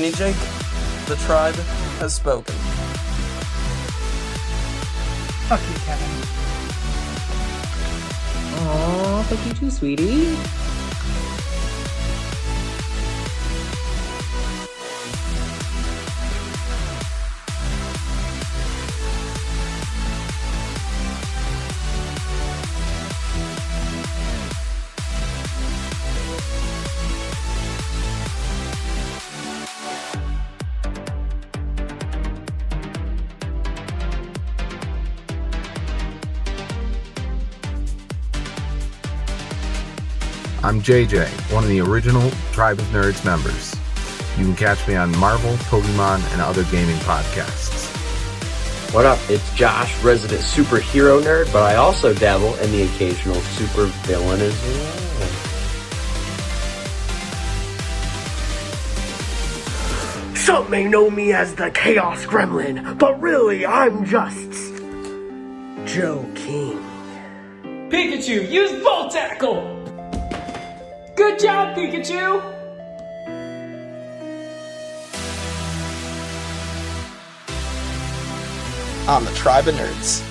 Mini Jake, the tribe has spoken. Fuck you, Kevin. Aw, fuck you too, sweetie. I'm JJ, one of the original Tribe of Nerds members. You can catch me on Marvel, Pokemon, and other gaming podcasts. What up? It's Josh, resident superhero nerd, but I also dabble in the occasional super villain as well. Some may know me as the Chaos Gremlin, but really I'm just Joe King. Pikachu, use Volt Tackle! Good job, Pikachu! On the Tribe of Nerds.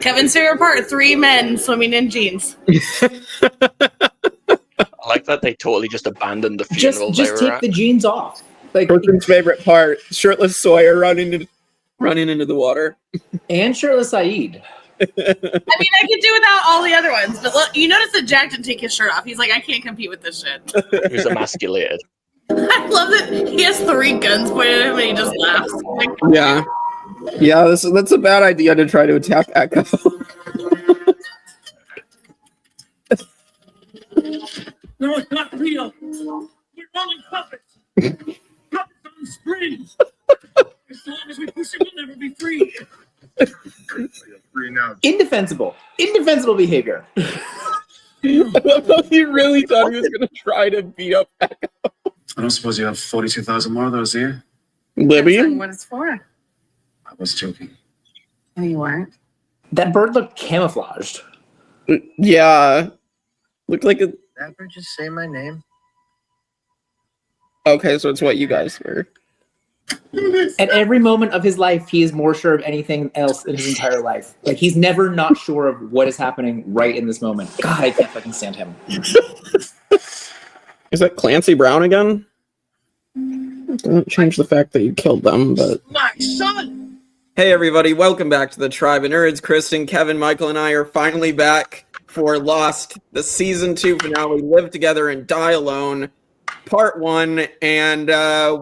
Kevin's favorite part, 3 men swimming in jeans. I like that they totally just abandoned the funeral Just they were take at. the jeans off. Like, Person's favorite part, shirtless Sawyer running into the water. and shirtless Sayid. I mean, I could do without all the other ones, but look, you notice that Jack didn't take his shirt off. He's like, I can't compete with this shit. He was emasculated. I love that he has 3 guns pointed at him and he just laughs. Like, Yeah. Yeah, that's a bad idea to try to attack Echo. No, it's not real. We're rolling puppets. Puppets on springs. As long as we push it, we'll never be free. Indefensible behavior. He really thought he was going to try to beat up Echo. I don't suppose you have 42,000 more of those here? Libby? that's what it's for. I was joking. No, you weren't. That bird looked camouflaged. Yeah. Looked like a... Did that bird just say my name? Okay, so it's what you guys were. At every moment of his life, he is more sure of anything else in his entire life. Like, he's never not sure of what is happening right in this moment. God, I can't fucking stand him. Is that Clancy Brown again? Doesn't change the fact that you killed them, but... My son! Hey everybody, welcome back to the Tribe of Nerds. Kristen, Kevin, Michael, and I are finally back for Lost, the Season 2 finale, Live Together and Die Alone, Part 1, and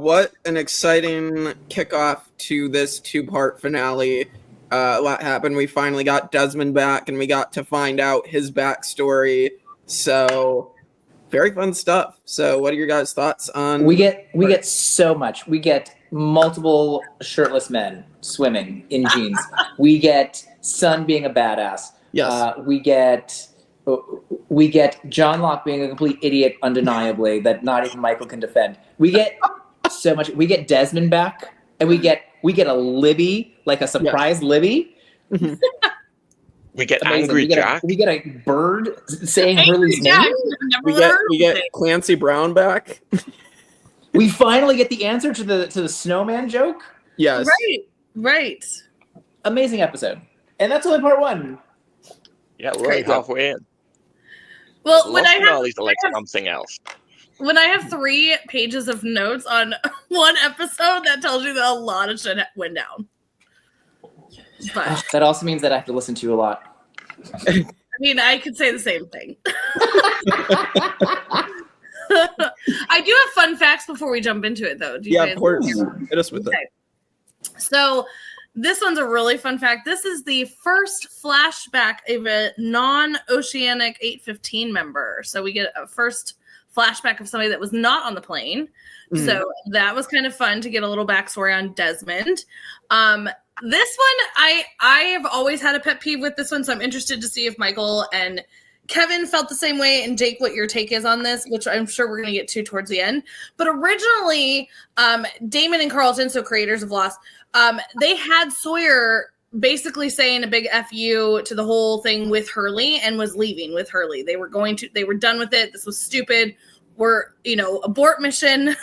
what an exciting kickoff to this 2-part finale. A lot happened. We finally got Desmond back, and we got to find out his backstory, so... very fun stuff. So what are your guys' thoughts on... We get so much. We get multiple shirtless men swimming in jeans. We get Sun being a badass. Yes. We get John Locke being a complete idiot, undeniably, that not even Michael can defend. We get so much. We get Desmond back, and we get a Libby, like a surprise Libby. We get Amazing. Angry Jack. We get a bird saying Hurley's Jack, name. We get Clancy Brown back. We finally get the answer to the snowman joke. Yes. Right. Amazing episode. And that's only part 1. Yeah, we're only halfway in. Well, when I something else. When I have 3 pages of notes on one episode, that tells you that a lot of shit went down. But that also means that I have to listen to a lot. I mean, I could say the same thing. I do have fun facts before we jump into it, though. Of course. Hit us with it. So this one's a really fun fact. This is the first flashback of a non-Oceanic 815 member. So we get a first flashback of somebody that was not on the plane. Mm-hmm. So that was kind of fun to get a little backstory on Desmond. This one, I have always had a pet peeve with this one, so I'm interested to see if Michael and Kevin felt the same way, and Jake, what your take is on this, which I'm sure we're going to get to towards the end. But originally, Damon and Carlton, so creators of Lost, they had Sawyer basically saying a big F you to the whole thing with Hurley and was leaving with Hurley. They were done with it. This was stupid. were, abort mission,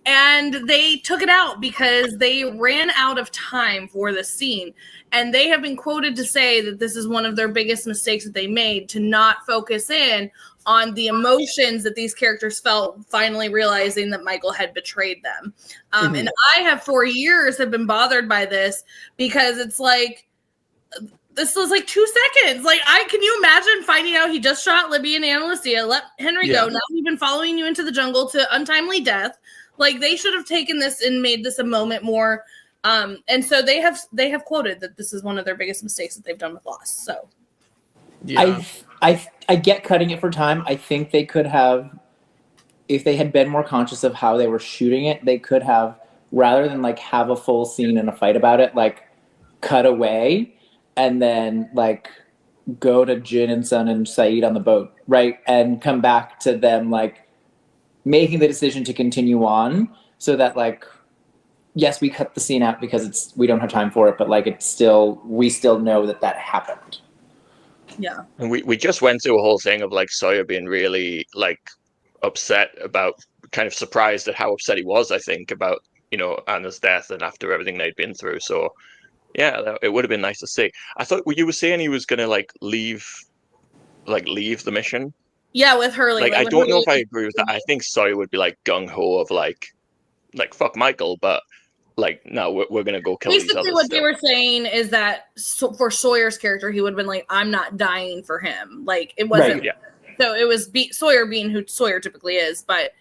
and they took it out because they ran out of time for the scene. And they have been quoted to say that this is one of their biggest mistakes that they made, to not focus in on the emotions that these characters felt finally realizing that Michael had betrayed them. And I have for years have been bothered by this, because it's like, this was like 2 seconds. Like, can you imagine finding out he just shot Libby and Ana Lucia, let Henry go. Now we've been following you into the jungle to untimely death. Like, they should have taken this and made this a moment more. And so they have quoted that this is one of their biggest mistakes that they've done with Lost. So Yeah. I get cutting it for time. I think they could have, if they had been more conscious of how they were shooting it, they could have, rather than like have a full scene and a fight about it, like cut away and then like go to Jin and Sun and Sayid on the boat, right? And come back to them like making the decision to continue on, so that like, yes, we cut the scene out because we don't have time for it, but like we still know that happened. yeah. And we just went through a whole thing of like Sawyer being really like upset about, kind of surprised at how upset he was, I think, about, Anna's death and after everything they'd been through. So yeah, it would have been nice to see. I thought you were saying he was gonna leave the mission. Yeah, with Hurley. Like, I don't know if I agree with that. I think Sawyer would be like gung ho of like fuck Michael, but like, no, we're gonna go kill these others. Basically, what they were saying is that for Sawyer's character, he would have been like, I'm not dying for him. Like, it wasn't. Right. Yeah. So it was Sawyer being who Sawyer typically is, but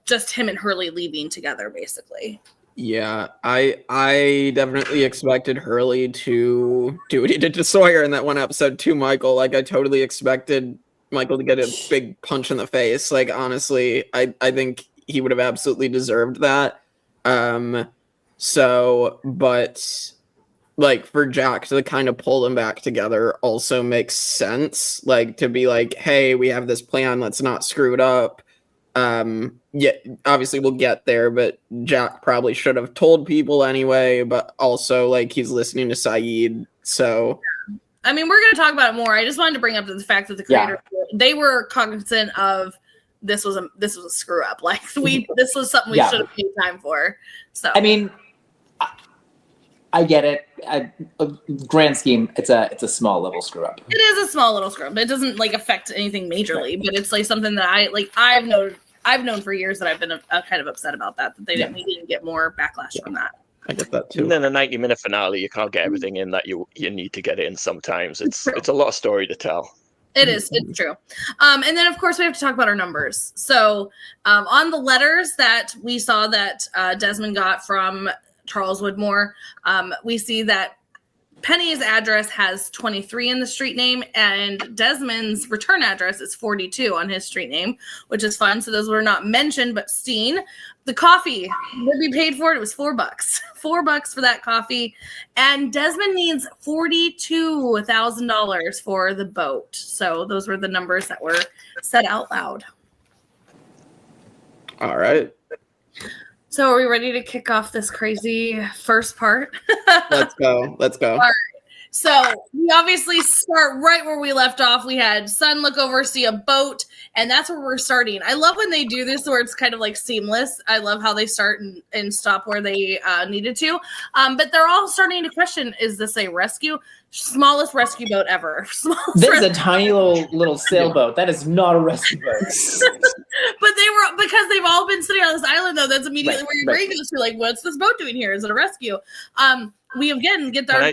just him and Hurley leaving together, basically. Yeah, I definitely expected Hurley to do what he did to Sawyer in that one episode to Michael. Like, I totally expected Michael to get a big punch in the face. Like, honestly, I think he would have absolutely deserved that. But like, for Jack to kind of pull them back together also makes sense. Like, to be like, hey, we have this plan, let's not screw it up. Yeah, obviously we'll get there, but Jack probably should have told people anyway, but also like, he's listening to Sayid. So I mean, we're going to talk about it more. I just wanted to bring up the fact that the creators, they were cognizant of this was a screw up. Like, this was something we should have made time for. So I mean, I get it. Grand scheme, it's a small little screw up. It is a small little screw up. It doesn't like affect anything majorly, but it's like something that I've known for years that I've been kind of upset about that we didn't get more backlash from that. I get that too. And then a 90-minute finale, you can't get everything in that you need to get in sometimes. It's a lot of story to tell. It is. It's true. And then, of course, we have to talk about our numbers. So on the letters that we saw that Desmond got from Charles Woodmore, we see that Penny's address has 23 in the street name, and Desmond's return address is 42 on his street name, which is fun. So those were not mentioned but seen. The coffee that we paid for it was $4. $4 for that coffee, and Desmond needs $42,000 for the boat. So those were the numbers that were said out loud. All right. So are we ready to kick off this crazy first part? Let's go. All right. So we obviously start right where we left off. We had Sun look over, see a boat, and that's where we're starting. I love when they do this where it's kind of like seamless. I love how they start and stop where they needed to. But they're all starting to question, is this a rescue? Smallest rescue boat ever. This is a tiny little sailboat. That is not a rescue boat. But they were, because they've all been sitting on this island, though, that's immediately where your brain goes to, like, what's this boat doing here? Is it a rescue? We again get our...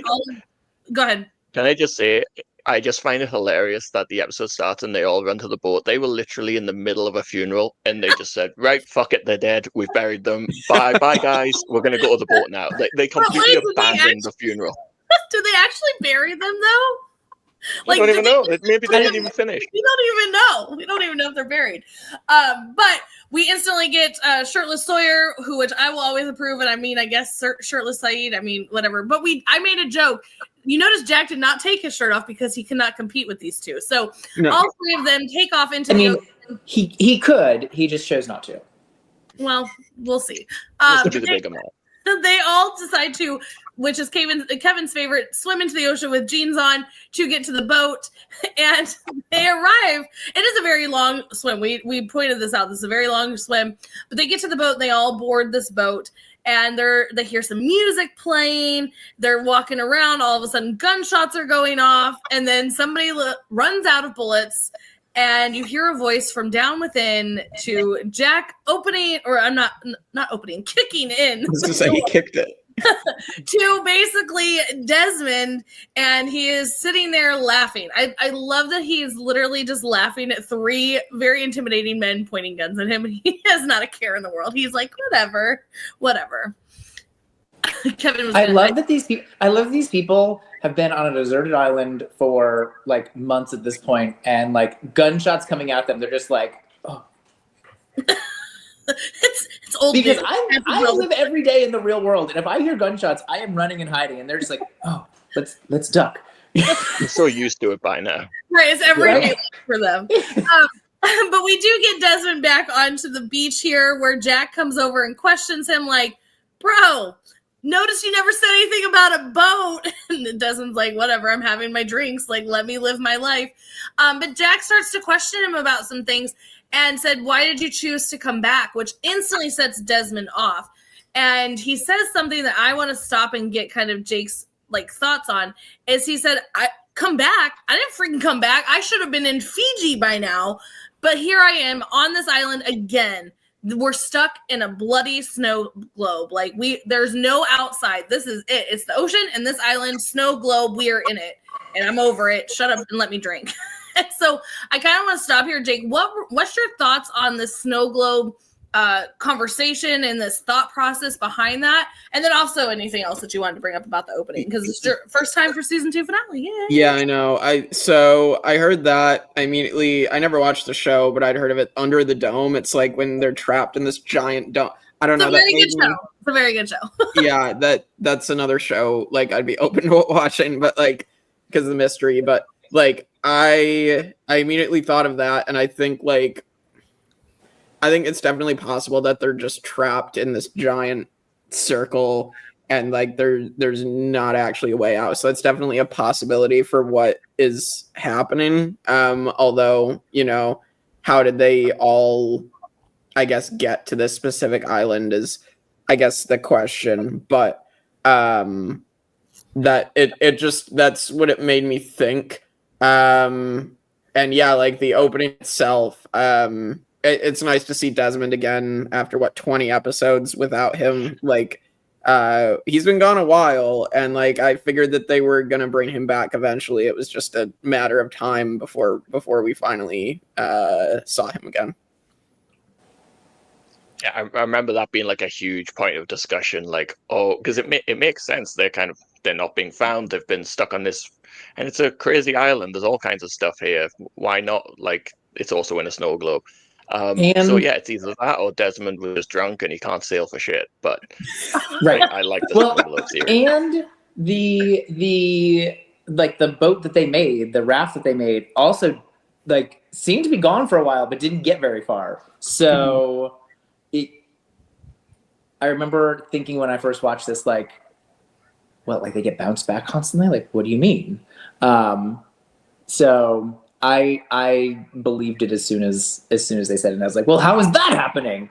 Go ahead. Can I just say, I just find it hilarious that the episode starts and they all run to the boat. They were literally in the middle of a funeral and they just said, right, fuck it, they're dead. We've buried them. Bye, guys. We're going to go to the boat now. They completely abandoned the funeral. Did they actually bury them, though? I don't even know. Maybe they didn't even finish. We don't even know. We don't even know if they're buried. But we instantly get shirtless Sawyer, which I will always approve. And I mean, I guess shirtless Sayid. I mean, whatever. But I made a joke. You notice Jack did not take his shirt off because he cannot compete with these two. So all three of them take off into the ocean. He could. He just chose not to. Well, we'll see. This could be the big amount. They all decide to which is Kevin's favorite, swim into the ocean with jeans on to get to the boat. And they arrive. It is a very long swim. We pointed this out. This is a very long swim. But they get to the boat and they all board this boat. And they hear some music playing. They're walking around. All of a sudden, gunshots are going off. And then somebody runs out of bullets. And you hear a voice from down within to Jack opening, or I'm not opening, kicking in. I was going to say he kicked it. To basically Desmond, and he is sitting there laughing. I love that he is literally just laughing at three very intimidating men pointing guns at him. He has not a care in the world. He's like, whatever. Kevin was I love that these people have been on a deserted island for like months at this point, and like gunshots coming at them. They're just like, oh. It's old because news. I live every day in the real world, and if I hear gunshots, I am running and hiding, and they're just like, oh, let's duck. I'm so used to it by now. Right, it's every day for them. But we do get Desmond back onto the beach here, where Jack comes over and questions him, like, bro, notice you never said anything about a boat. And Desmond's like, whatever, I'm having my drinks, like, let me live my life. But Jack starts to question him about some things and said, why did you choose to come back? Which instantly sets Desmond off. And he says something that I want to stop and get kind of Jake's like thoughts on, is he said, I come back. I didn't freaking come back. I should have been in Fiji by now. But here I am on this island again. We're stuck in a bloody snow globe. Like there's no outside. This is it. It's the ocean and this island, snow globe. We are in it. And I'm over it. Shut up and let me drink. And so I kind of want to stop here, Jake. What's your thoughts on this snow globe conversation and this thought process behind that? And then also anything else that you wanted to bring up about the opening, because it's your first time for season 2 finale. Yay. Yeah, I know. I heard that immediately. I never watched the show, but I'd heard of it. Under the Dome. It's like when they're trapped in this giant dome. I don't know. It's a very good show. Yeah, that's another show. Like I'd be open to watching, but like because of the mystery. But like I immediately thought of that, and I think it's definitely possible that they're just trapped in this giant circle, and like there's not actually a way out. So it's definitely a possibility for what is happening. Although, you know, how did they all, I guess, get to this specific island is, I guess, the question. But that it just, that's what it made me think. And yeah, like the opening itself, it's nice to see Desmond again after 20 episodes without him. Like he's been gone a while, and like I figured that they were gonna bring him back eventually. It was just a matter of time before we finally saw him again. Yeah, I remember that being like a huge point of discussion. Like, oh, because it makes sense. They're not being found. They've been stuck on this, and it's a crazy island. There's all kinds of stuff here. Why not? Like, it's also in a snow globe. So yeah, it's either that or Desmond was drunk and he can't sail for shit. But right, I like the snow globe theory. And the like the boat that they made, the raft that they made, also like seemed to be gone for a while, but didn't get very far. So I remember thinking when I first watched this, like, what, like they get bounced back constantly? Like, what do you mean? So I believed it as soon as they said it. And I was like, well, how is that happening?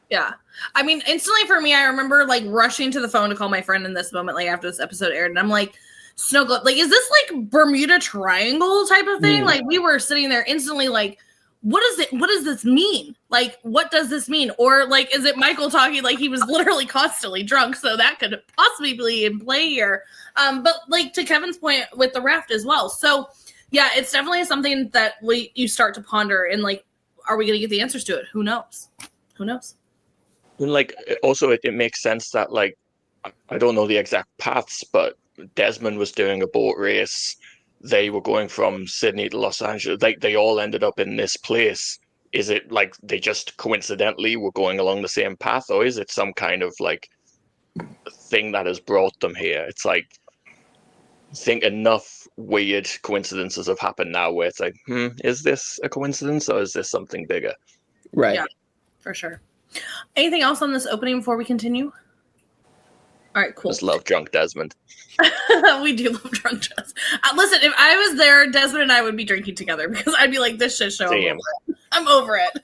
Yeah. I mean, instantly for me, I remember like rushing to the phone to call my friend in this moment, like after this episode aired. And I'm like, snow globe, like, is this like Bermuda Triangle type of thing? Like we were sitting there instantly like, what does this mean? Like, what does this mean? Or like, is it Michael talking like he was literally constantly drunk? So that could possibly be in play here. But like to Kevin's point with the raft as well. So yeah, it's definitely something that you start to ponder, and like, are we going to get the answers to it? Who knows? Who knows? And like, also it makes sense that like, I don't know the exact paths, but Desmond was doing a boat race. They were going from Sydney to Los Angeles. Like they all ended up in this place. Is it like they just coincidentally were going along the same path, or is it some kind of like thing that has brought them here? It's like, I think enough weird coincidences have happened now where it's like, is this a coincidence or is this something bigger? Right. Yeah, for sure. Anything else on this opening before we continue? All right, cool. Just love drunk Desmond. We do love drunk Desmond. Listen, if I was there, Desmond and I would be drinking together because I'd be like, this shit show. I'm over it.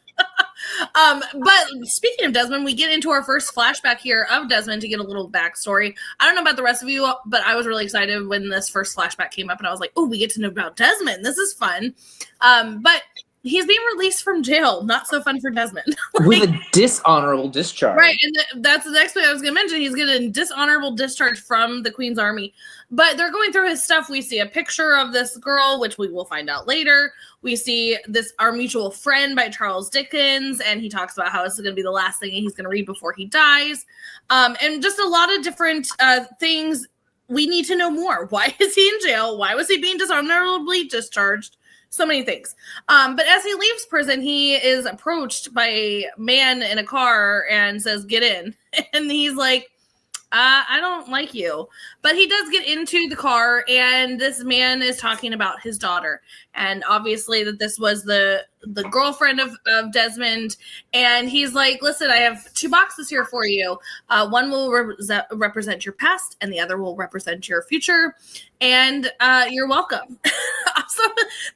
But speaking of Desmond, we get into our first flashback here of Desmond to get a little backstory. I don't know about the rest of you, but I was really excited when this first flashback came up, and I was like, oh, we get to know about Desmond. This is fun. But he's being released from jail. Not so fun for Desmond. With a dishonorable discharge. Right, and that's the next thing I was going to mention. He's getting a dishonorable discharge from the Queen's Army. But they're going through his stuff. We see a picture of this girl, which we will find out later. We see this Our Mutual Friend by Charles Dickens, and he talks about how this is going to be the last thing he's going to read before he dies. And just a lot of different things. We need to know more. Why is he in jail? Why was he being dishonorably discharged? So many things. But as he leaves prison, he is approached by a man in a car and says, get in. And he's like, I don't like you. But he does get into the car, and this man is talking about his daughter. And obviously that this was the girlfriend of Desmond. And he's like, listen, I have 2 boxes here for you. One will represent your past, and the other will represent your future. And you're welcome. So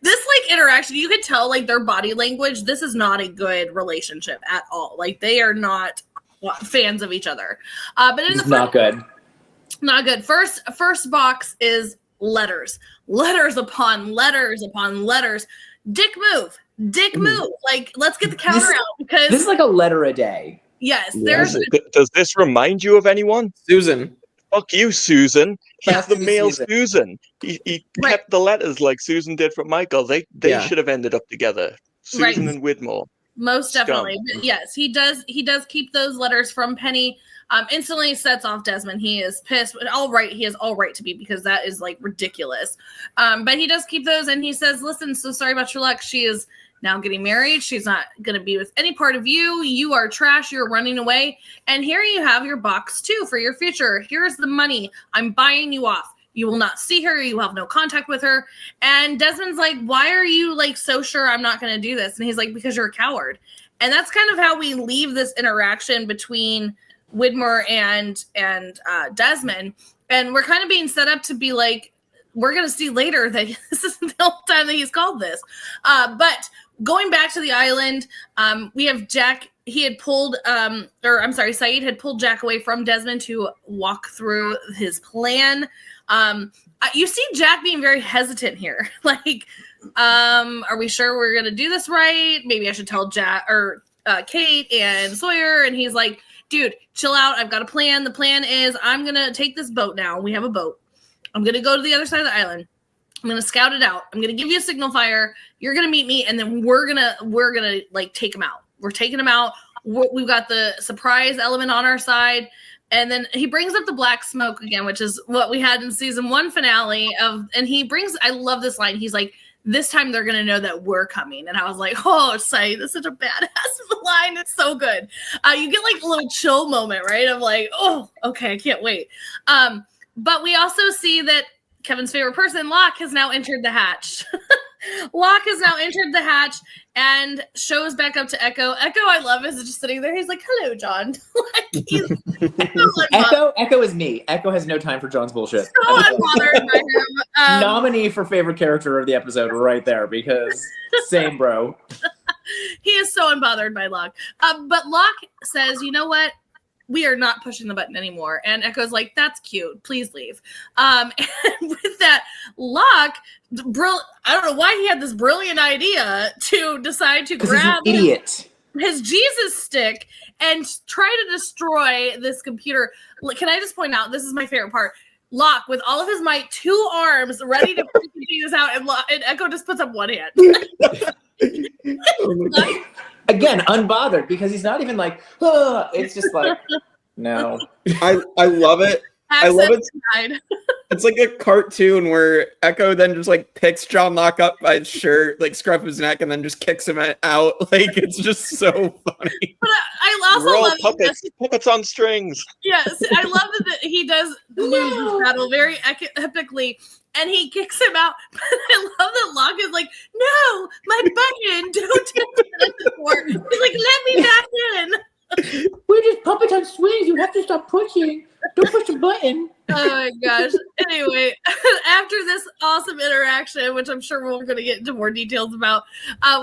this like interaction, you could tell like their body language. This is not a good relationship at all. Like they are not fans of each other. But in the not good. Not good. First box is letters. Letters upon letters upon letters. Dick move. Like, let's get the counter out because this is like a letter a day. Yes. Does this remind you of anyone? Susan. Fuck you, Susan. He's the male Susan. Susan. He kept the letters like Susan did for Michael. They should have ended up together. Susan and Widmore. Most definitely. But yes, he does keep those letters from Penny. Instantly sets off Desmond. He is pissed. But he has all right to be, because that is like ridiculous. But he does keep those, and he says, listen, so sorry about your luck. She is now getting married. She's not going to be with any part of you. You are trash. You're running away. And here you have your box too for your future. Here's the money. I'm buying you off. You will not see her. You have no contact with her. And Desmond's like, why are you like so sure I'm not going to do this? And he's like, because you're a coward. And that's kind of how we leave this interaction between Widmore and Desmond. And we're kind of being set up to be like, we're going to see later that this is the whole time that he's called this. But going back to the island, we have Jack. Sayid had pulled Jack away from Desmond to walk through his plan. You see Jack being very hesitant here. Like, are we sure we're going to do this right? Maybe I should tell Jack or Kate and Sawyer. And he's like, dude, chill out. I've got a plan. The plan is I'm going to take this boat now. We have a boat. I'm going to go to the other side of the island. I'm going to scout it out. I'm going to give you a signal fire. You're going to meet me. And then we're going to like take him out. We're taking him out. We've got the surprise element on our side. And then he brings up the black smoke again, which is what we had in season 1 finale I love this line. He's like, this time they're going to know that we're coming. And I was like, oh, Sayid, this is such a badass line. It's so good. You get like a little chill moment, right? Of like, oh, okay, I can't wait. But we also see that Kevin's favorite person, Locke, has now entered the hatch. Locke has now entered the hatch and shows back up to Echo. Echo, I love, is just sitting there. He's like, hello, John. Echo is me. Echo has no time for John's bullshit. So unbothered by him. Nominee for favorite character of the episode right there, because same bro. He is so unbothered by Locke. But Locke says, you know what? We are not pushing the button anymore. And Echo's like, that's cute. Please leave. And with that, Locke, I don't know why he had this brilliant idea to decide to grab his Jesus stick and try to destroy this computer. Can I just point out, this is my favorite part. Locke, with all of his might, 2 arms, ready to figure this out, and Echo just puts up one hand. Again, unbothered, because he's not even like, oh, it's just like, no. I love it. I love it. It's like a cartoon where Echo then just like picks John Locke up by his shirt, like scruff his neck, and then just kicks him out. Like, it's just so funny. But I also We're all love puppets on strings. Yes, I love that he does lose this battle very epically, and he kicks him out. But I love that Locke is like, no, my button, don't touch it anymore. He's like, let me back in. We're just puppets on swings. You have to stop pushing. Don't push the button. Station, which I'm sure we're going to get into more details about.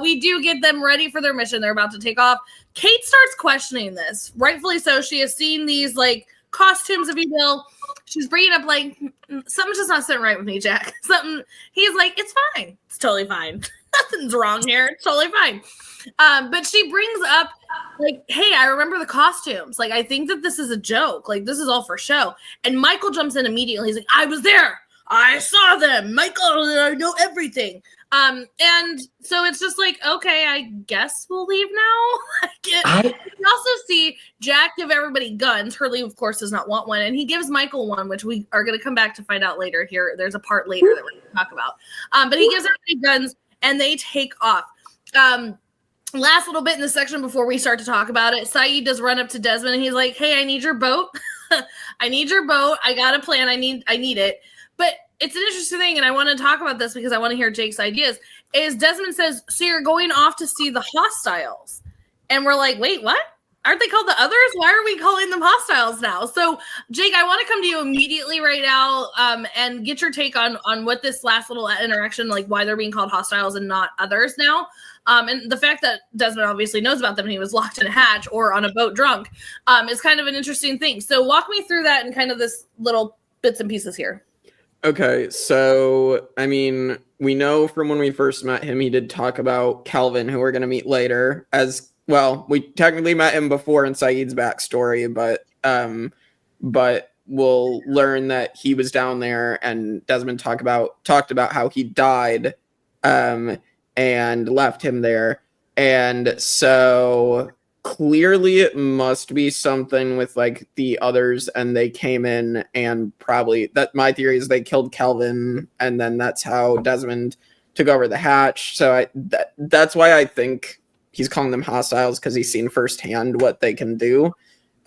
We do get them ready for their mission. They're about to take off. Kate starts questioning this. Rightfully so. She has seen these like costumes, if you will. She's bringing up like, something's just not sitting right with me, Jack. Something. He's like, it's fine. It's totally fine. Nothing's wrong here. It's totally fine. But she brings up like, hey, I remember the costumes. Like, I think that this is a joke. Like, this is all for show. And Michael jumps in immediately. He's like, I was there. I saw them. Michael, I know everything. And so it's just like, okay, I guess we'll leave now. You also see Jack give everybody guns. Hurley, of course, does not want one. And he gives Michael one, which we are going to come back to find out later here. There's a part later that we're going to talk about. But he gives everybody guns and they take off. Last little bit in the section before we start to talk about it, Sayid does run up to Desmond and he's like, hey, I need your boat. I need your boat. I got a plan. I need it. But it's an interesting thing, and I want to talk about this because I want to hear Jake's ideas, is Desmond says, so you're going off to see the hostiles. And we're like, wait, what? Aren't they called the others? Why are we calling them hostiles now? So, Jake, I want to come to you immediately right now and get your take on what this last little interaction, like why they're being called hostiles and not others now. And the fact that Desmond obviously knows about them and he was locked in a hatch or on a boat drunk is kind of an interesting thing. So walk me through that and kind of this little bits and pieces here. Okay, so, I mean, we know from when we first met him, he did talk about Calvin, who we're going to meet later, as, well, we technically met him before in Sayid's backstory, but we'll learn that he was down there, and Desmond talked about how he died, and left him there, and so clearly it must be something with like the others and they came in and probably that my theory is they killed Kelvin and then that's how Desmond took over the hatch. So that's why I think he's calling them hostiles, because he's seen firsthand what they can do.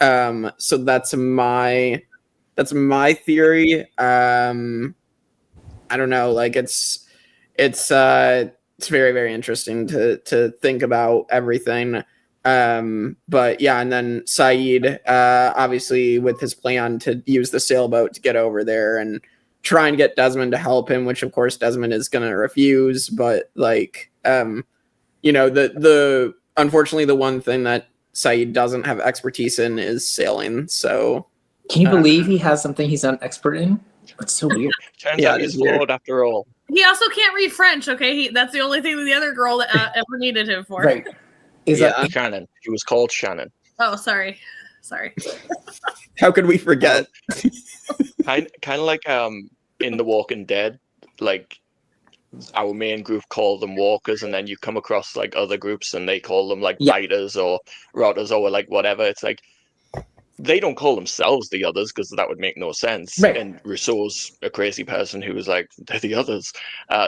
So that's my theory. I don't know, like it's very, very interesting to think about everything. But yeah, and then Sayid, obviously with his plan to use the sailboat to get over there and try and get Desmond to help him, which of course Desmond is going to refuse. But like, you know, the unfortunately the one thing that Sayid doesn't have expertise in is sailing. So can you believe he has something he's not expert in? That's so weird. Turns out he's flawed after all. He also can't read French. Okay, that's the only thing that the other girl ever needed him for. Right. Shannon. She was called Shannon. Oh, sorry. How could we forget? kind of like in The Walking Dead, like our main group call them walkers, and then you come across like other groups and they call them like biters or rotters or like whatever. It's like they don't call themselves the others because that would make no sense. Right. And Rousseau's a crazy person who was like, they're the others.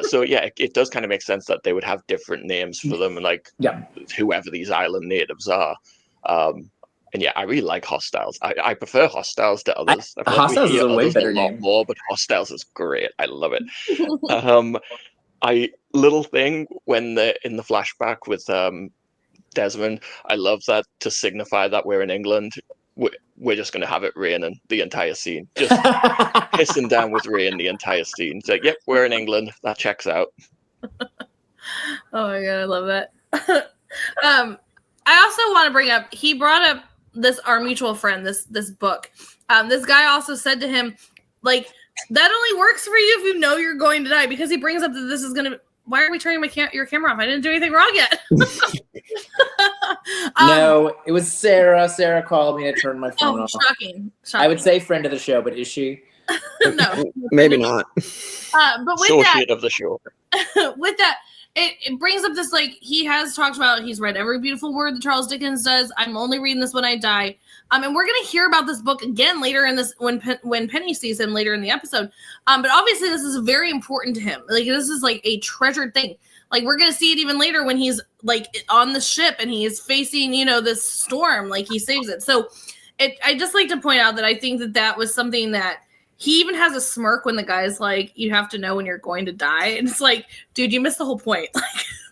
So yeah, it does kind of make sense that they would have different names for them, like whoever these island natives are. And yeah, I really like hostiles. I prefer hostiles to others. Hostiles is a way better name. More, but hostiles is great. I love it. Little thing when they're in the flashback with Desmond, I love that to signify that we're in England. We're just going to have it raining the entire scene. Just pissing down with rain the entire scene. It's like, yep, we're in England. That checks out. Oh my God, I love that. I also want to bring up, he brought up this, our mutual friend, this book. This guy also said to him, like, that only works for you if you know you're going to die, because he brings up that this is going to, why are we turning your camera off? I didn't do anything wrong yet. No, it was Sarah. Sarah called me to turn my phone off. Shocking. I would say friend of the show, but is she? No. Maybe not. But with Associate of the show. With that, it brings up this, like, he has talked about, he's read every beautiful word that Charles Dickens does. I'm only reading this when I die. And we're going to hear about this book again later in this, when Penny sees him later in the episode. But obviously this is very important to him. Like, this is like a treasured thing. Like, we're going to see it even later when he's like on the ship and he's facing, you know, this storm, like he saves it. So I just like to point out that I think that was something that he even has a smirk when the guy's like, you have to know when you're going to die. And it's like, dude, you missed the whole point. Like,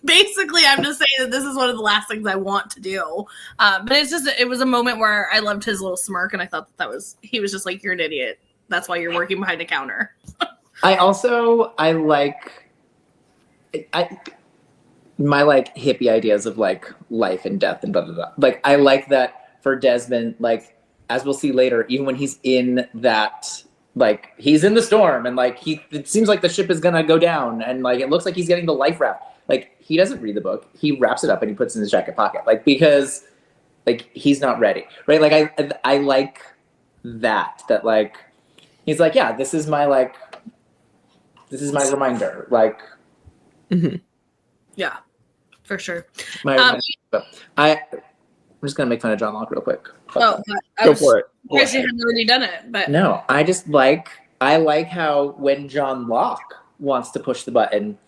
basically, I'm just saying that this is one of the last things I want to do. But it was a moment where I loved his little smirk. And I thought he was just like, you're an idiot. That's why you're working behind a counter. I like my like hippie ideas of like life and death and blah blah blah. Like I like that for Desmond. Like as we'll see later, even when he's in that, like he's in the storm and like it seems like the ship is gonna go down and like it looks like he's getting the life raft. Like he doesn't read the book. He wraps it up and he puts it in his jacket pocket. Like because like he's not ready, right? Like I like that like he's like, yeah, this is my reminder. Like, Yeah, for sure. I'm just gonna make fun of John Locke real quick. Oh, Go for it. Because you had already done it, but No, I like how when John Locke wants to push the button,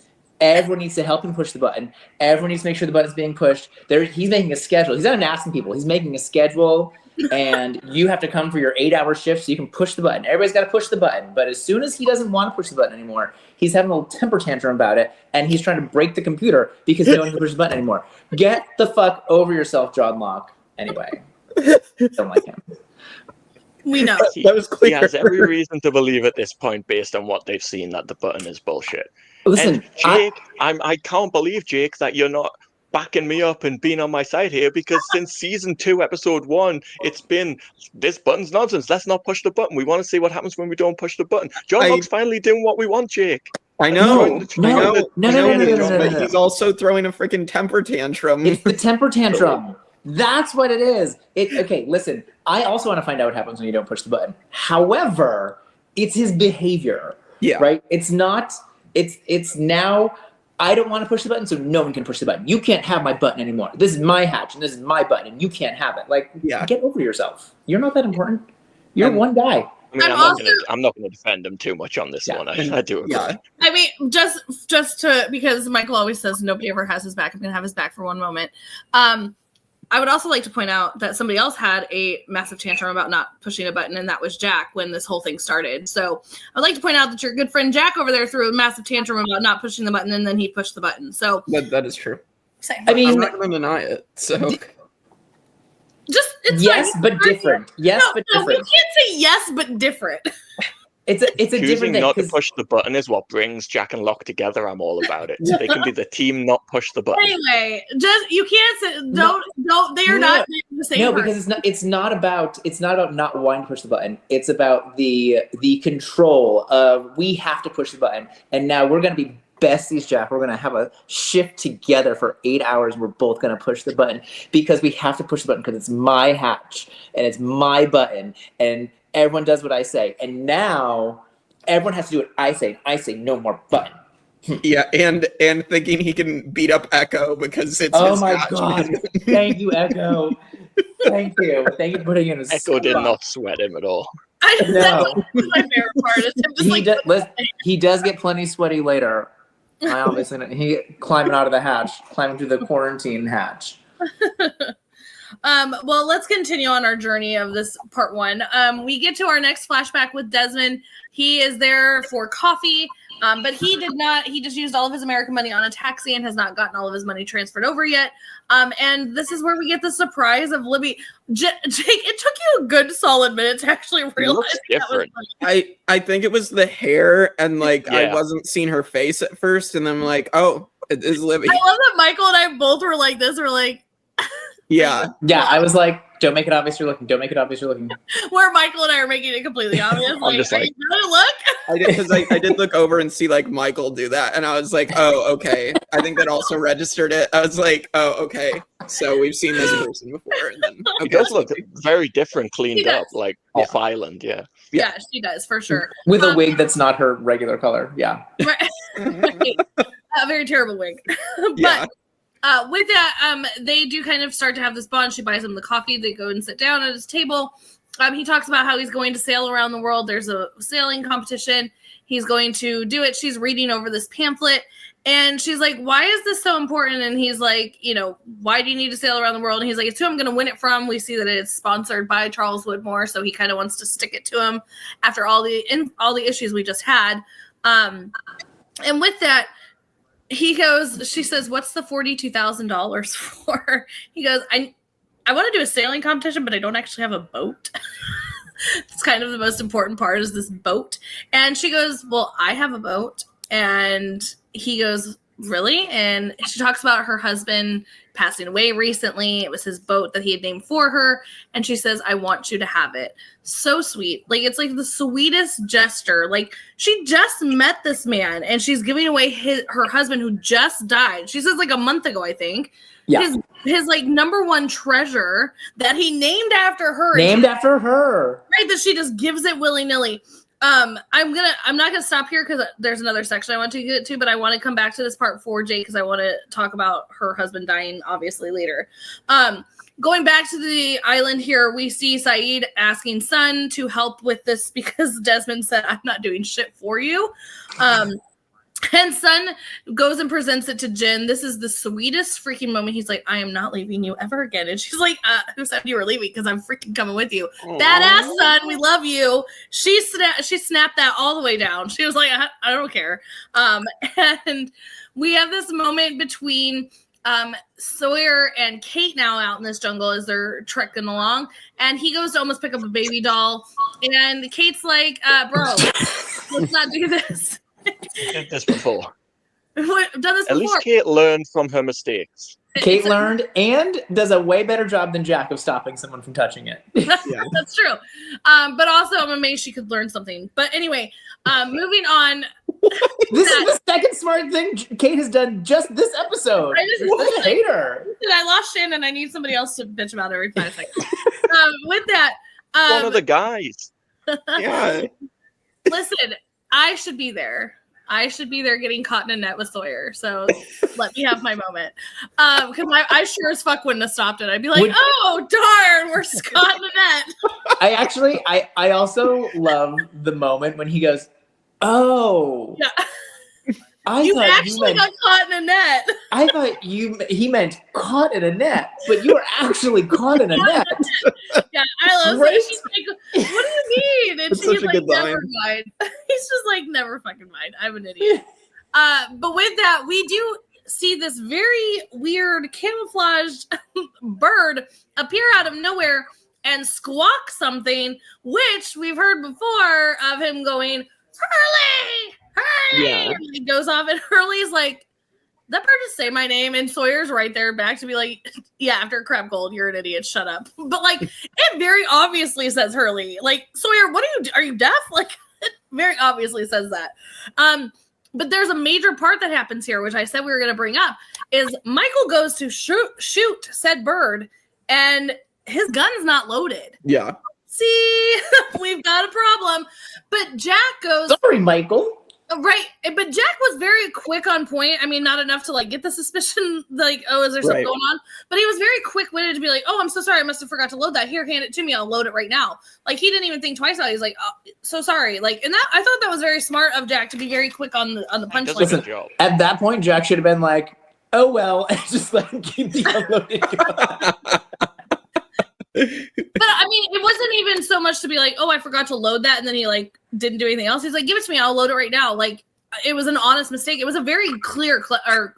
everyone needs to help him push the button. Everyone needs to make sure the button's being pushed. He's making a schedule. He's not asking people. He's making a schedule, and you have to come for your 8-hour shift so you can push the button. Everybody's got to push the button. But as soon as he doesn't want to push the button anymore, he's having a little temper tantrum about it, and he's trying to break the computer because no one can push the button anymore. Get the fuck over yourself, John Locke. Anyway, don't like him. we know. That was clear. He has every reason to believe at this point, based on what they've seen, that the button is bullshit. Listen, And Jake, I can't believe, Jake, that you're not backing me up and being on my side here, because since season 2, episode 1, it's been, this button's nonsense. Let's not push the button. We want to see what happens when we don't push the button. John Locke's finally doing what we want, Jake. I know. No. But he's also throwing a freaking temper tantrum. It's the temper tantrum. That's what it is. Okay, listen, I also want to find out what happens when you don't push the button. However, it's his behavior. Yeah. Right? It's not, it's now, I don't want to push the button, so no one can push the button. You can't have my button anymore. This is my hatch, and this is my button, and you can't have it. Like, get over yourself. You're not that important. You're one guy. I mean, I'm not going to defend him too much on this one. I do agree. Yeah. I mean, just to, because Michael always says nobody ever has his back. I'm going to have his back for one moment. I would also like to point out that somebody else had a massive tantrum about not pushing a button, and that was Jack when this whole thing started. So I'd like to point out that your good friend Jack over there threw a massive tantrum about not pushing the button, and then he pushed the button. So that is true. I mean, I'm not going to deny it. So it's yes, fine. but different. Yes, but different. You can't say yes, but different. It's a Choosing different thing. not to push the button is what brings Jack and Locke together. I'm all about it. They can be the team, not push the button. Anyway, just you can't say don't. They are not the same. No, person. because it's not about not wanting to push the button. It's about the control of, we have to push the button, and now we're going to be besties, Jack. We're going to have a shift together for 8 hours. We're both going to push the button because we have to push the button because it's my hatch and it's my button, and everyone does what I say. And now everyone has to do what I say. I say no more button. yeah, and thinking he can beat up Echo because it's Oh his my hatch. god! Thank you, Echo. Thank you for putting in a Echo did not sweat him at all. No. That's my favorite part. Is him just He does get plenty sweaty later. I obviously know. He climbing out of the hatch, climbing through the quarantine hatch. Well, let's continue on our journey of this part 1. We get to our next flashback with Desmond. He is there for coffee, but he just used all of his American money on a taxi and has not gotten all of his money transferred over yet. And this is where we get the surprise of Libby. Jake, it took you a good solid minute to actually realize that was funny. I think it was the hair, and like I Yeah. wasn't seeing her face at first, and I'm like, oh, it is Libby. I love that Michael and I both were like this. We're like, Yeah. Yeah, I was like, don't make it obvious you're looking. Don't make it obvious you're looking. where Michael and I are making it completely obvious. I'm just like, "Are you gonna look?" I did, because I did look over and see like Michael do that, and I was like, oh, okay. I think that also registered it. I was like, oh, okay. So we've seen this person before. And then, He okay. does look very different, He cleaned does. up, like off island. Yeah. Yeah, she does for sure. With a wig that's not her regular color. Yeah. Right. A very terrible wig. But Yeah. with that, they do kind of start to have this bond. She buys him the coffee. They go and sit down at his table. He talks about how he's going to sail around the world. There's a sailing competition. He's going to do it. She's reading over this pamphlet. And she's like, why is this so important? And he's like, why do you need to sail around the world? And he's like, it's who I'm going to win it from. We see that it's sponsored by Charles Woodmore. So he kind of wants to stick it to him after all the issues we just had. And with that, she says, what's the $42,000 for? He goes, I want to do a sailing competition, but I don't actually have a boat. It's kind of the most important part is this boat. And she goes, well, I have a boat. And he goes, really? And she talks about her husband passing away recently. It was his boat that he had named for her. And she says, I want you to have it. So sweet. Like, it's like the sweetest gesture. Like, she just met this man and she's giving away her husband who just died. She says like a month ago, I think. Yeah. His like number one treasure that he named after her. Named after her. Right, that she just gives it willy-nilly. I'm not gonna stop here because there's another section I want to get to, but I want to come back to this part for Jake because I want to talk about her husband dying obviously later. Going back to the island here, we see Sayid asking Sun to help with this because Desmond said, I'm not doing shit for you. And Sun goes and presents it to Jin. This is the sweetest freaking moment. He's like, I am not leaving you ever again. And she's like, who said you were leaving? Because I'm freaking coming with you. Aww. Badass Sun, we love you. She snapped that all the way down. She was like, I don't care. And we have this moment between Sawyer and Kate now out in this jungle as they're trekking along. And he goes to almost pick up a baby doll. And Kate's like, bro, let's not do this. Did this before. Done this At before. least Kate learned from her mistakes. Kate learned and does a way better job than Jack of stopping someone from touching it. That's true. But also, I'm amazed she could learn something. But anyway, moving on. This is the second smart thing Kate has done just this episode. I hate her. I lost Shannon. I need somebody else to bitch about every 5 seconds. With that, one of the guys. Yeah. Listen, I should be there. I should be there getting caught in a net with Sawyer. So let me have my moment. Because I sure as fuck wouldn't have stopped it. I'd be like, oh, darn, we're caught in a net. I also love the moment when he goes, oh. Yeah. You actually got caught in a net. I thought he meant caught in a net, but you were actually caught in a net. Yeah, I love it. She's like, what do you mean? And she's like, never mind. He's just like, never fucking mind. I'm an idiot. But with that, we do see this very weird camouflaged bird appear out of nowhere and squawk something, which we've heard before of him going, Hurley! Hurley! Yeah. And he goes off and Hurley's like, that bird just say my name, and Sawyer's right there back to be like, yeah, after crab gold, you're an idiot, shut up. But like, it very obviously says Hurley. Like, Sawyer, are you deaf? Like, it very obviously says that. But there's a major part that happens here, which I said we were going to bring up, is Michael goes to shoot said bird, and his gun's not loaded. Yeah. See, we've got a problem. But Jack goes, sorry, Michael. Right, but Jack was very quick on point. I mean, not enough to like get the suspicion, like, oh, is there something going on? But he was very quick-witted to be like, oh, I'm so sorry, I must have forgot to load that. Here, hand it to me, I'll load it right now. Like, he didn't even think twice about it. He's like, oh, so sorry. Like, and that I thought that was very smart of Jack to be very quick on the punchline. Listen, at that point, Jack should have been like, oh well, and just let him keep the unloaded gun. But I mean, it wasn't even so much to be like, oh, I forgot to load that, and then he like didn't do anything else. He's like, give it to me, I'll load it right now. Like, it was an honest mistake. It was a very clear clever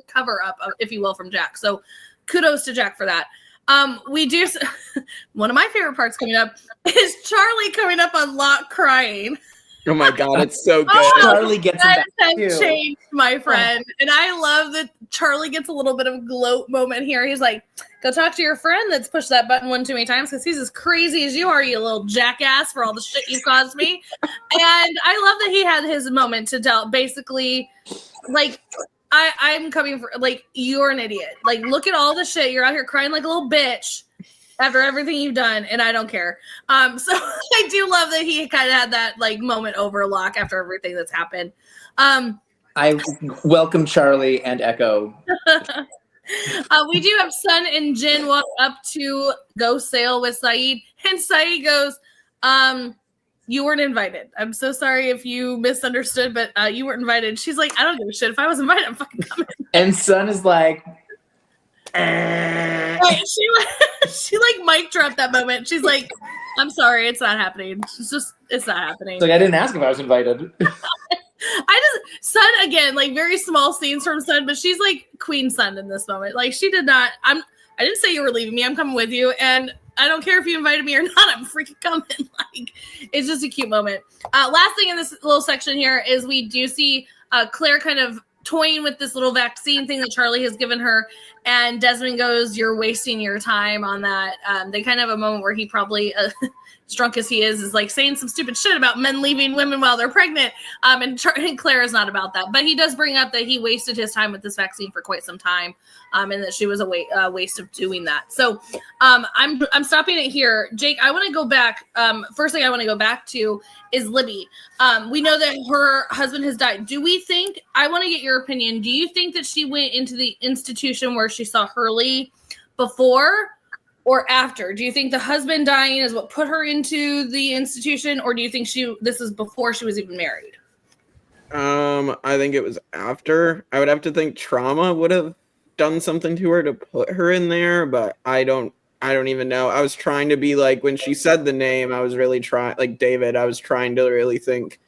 cover up, if you will, from Jack. So kudos to Jack for that. We do one of my favorite parts coming up is Charlie coming up on Locke crying. Oh my god, it's so good. Oh, Charlie gets him back too. Changed, my friend. And I love that Charlie gets a little bit of a gloat moment here. He's like, go talk to your friend that's pushed that button one too many times because he's as crazy as you are, you little jackass, for all the shit you've caused me. And I love that he had his moment to tell, basically, like, I'm coming for, like, you're an idiot. Like, look at all the shit. You're out here crying like a little bitch after everything you've done, and I don't care. So I do love that he kind of had that like moment over Locke after everything that's happened. I welcome Charlie and Echo. We do have Sun and Jin walk up to go sail with Sayid, and Sayid goes, you weren't invited. I'm so sorry if you misunderstood, but you weren't invited. She's like, I don't give a shit. If I was invited, I'm fucking coming. And Sun is like, she like mic dropped that moment. She's like, I'm sorry, it's not happening. It's not happening. Like, I didn't ask if I was invited. Sun again, like very small scenes from Sun, but she's like Queen Sun in this moment. Like, she did not, I didn't say you were leaving me. I'm coming with you. And I don't care if you invited me or not. I'm freaking coming. Like, it's just a cute moment. Last thing in this little section here is we do see Claire kind of toying with this little vaccine thing that Charlie has given her, and Desmond goes, "You're wasting your time on that." They kind of have a moment where he probably, as drunk as he is like saying some stupid shit about men leaving women while they're pregnant. And Claire is not about that, but he does bring up that he wasted his time with this vaccine for quite some time, and that she was a waste of doing that. So I'm stopping it here. Jake, I want to go back. First thing I want to go back to is Libby. We know that her husband has died. Do we think, I want to get your opinion, do you think that she went into the institution where she saw Hurley before or after? Do you think the husband dying is what put her into the institution, or do you think this is before she was even married? I think it was after. I would have to think trauma would have done something to her to put her in there, but I don't even know. I was trying to be like, when she said the name, I was really trying, like David, I was trying to really think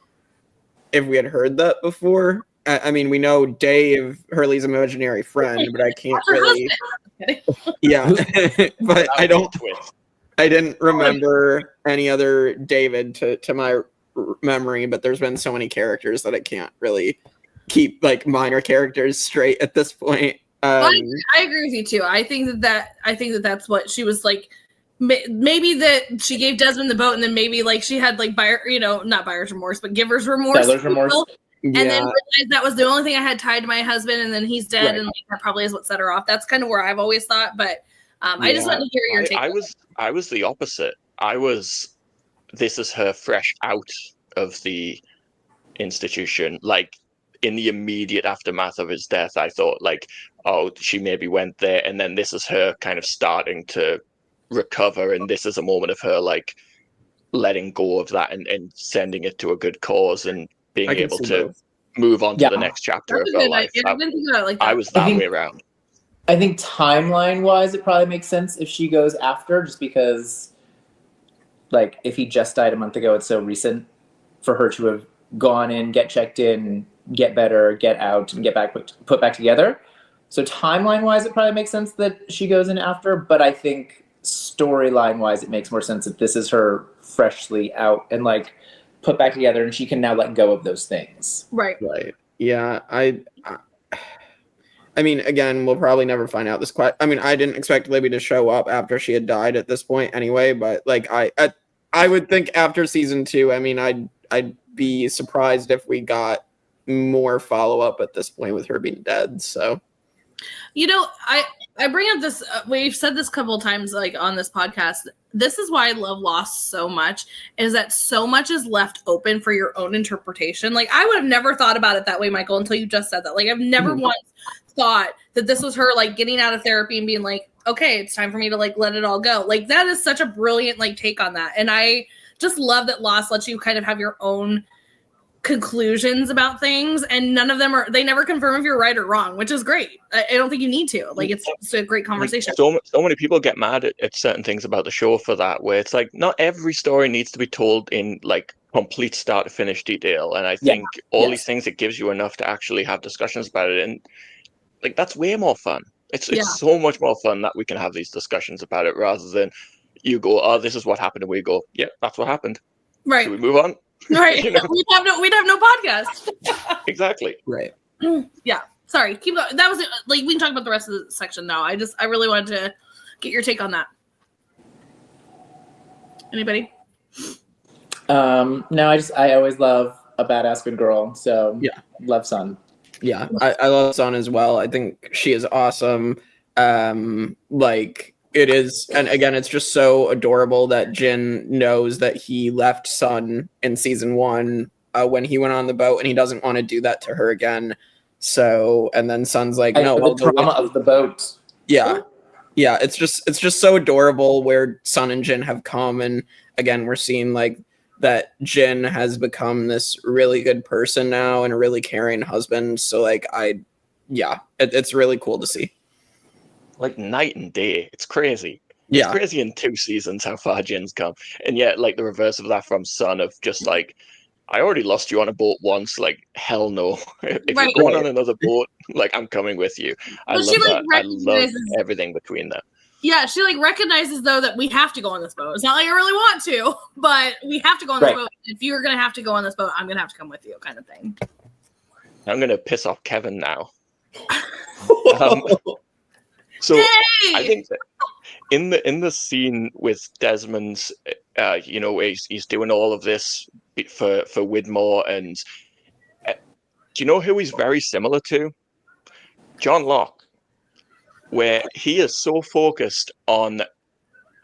if we had heard that before. I mean, we know Dave, Hurley's imaginary friend, but I can't really. Yeah, but I didn't remember any other David to my memory, but there's been so many characters that I can't really keep like minor characters straight at this point. I agree with you too. I think that's what she was like. Maybe that she gave Desmond the boat, and then maybe like she had like not buyer's remorse, but giver's remorse. Seller's remorse. And then realized that was the only thing I had tied to my husband, and then he's dead, Right. and like, that probably is what set her off. That's kind of where I've always thought, but I just wanted to hear your take. I was the opposite. This is her fresh out of the institution. Like in the immediate aftermath of his death, I thought like, oh, she maybe went there, and then this is her kind of starting to recover, and this is a moment of her like letting go of that and sending it to a good cause and being able to move on to the next chapter of her life. I was that way around. I think timeline wise, it probably makes sense if she goes after, just because like if he just died a month ago, it's so recent for her to have gone in, get checked in, get better, get out, and get back put back together. So timeline wise, it probably makes sense that she goes in after, but I think storyline wise, it makes more sense if this is her freshly out and like put back together, and she can now let go of those things. Right. Yeah. I mean, again, we'll probably never find out this I mean, I didn't expect Libby to show up after she had died at this point anyway, but like I would think after season 2, I mean, I'd be surprised if we got more follow-up at this point with her being dead. So, I bring up this, we've said this a couple of times like on this podcast. This is why I love Lost so much, is that so much is left open for your own interpretation. Like I would have never thought about it that way, Michael, until you just said that. Like I've never once thought that this was her like getting out of therapy and being like, okay, it's time for me to like let it all go. Like that is such a brilliant like take on that. And I just love that Lost lets you kind of have your own conclusions about things, and none of them they never confirm if you're right or wrong, which is great. I don't think you need to. Like it's a great conversation. Like, so many people get mad at certain things about the show for that, where it's like not every story needs to be told in like complete start to finish detail. And I think these things, it gives you enough to actually have discussions about it, and like that's way more fun. It's so much more fun that we can have these discussions about it rather than you go, oh, this is what happened, and we go, yeah, that's what happened. Right. Should we move on? Right. We'd have no podcast. Exactly. Right. Yeah. Sorry. Keep going. That was it. Like we can talk about the rest of the section now. I really wanted to get your take on that. Anybody? No, I always love a badass good girl. So yeah, love Sun. Yeah, I love Sun as well. I think she is awesome. Like it is, and again, it's just so adorable that Jin knows that he left Sun in season 1 when he went on the boat, and he doesn't want to do that to her again. So, and then Sun's like, no, the trauma of the boat. Yeah, yeah, it's just so adorable where Sun and Jin have come, and again, we're seeing like that Jin has become this really good person now and a really caring husband. So like, it's really cool to see. Like night and day. It's crazy. Yeah. It's crazy in 2 seasons how far Jin's come. And yet, like, the reverse of that from Sun of just like, I already lost you on a boat once. Like, hell no. If you're going on another boat, like, I'm coming with you. I love that. I love everything between them. Yeah, she like recognizes though that we have to go on this boat. It's not like I really want to, but we have to go on this boat. If you're gonna have to go on this boat, I'm gonna have to come with you, kind of thing. I'm going to piss off Kevin now. So Hey! I think that in the scene with Desmond's, you know, he's doing all of this for Widmore, and do you know who he's very similar to? John Locke, where he is so focused on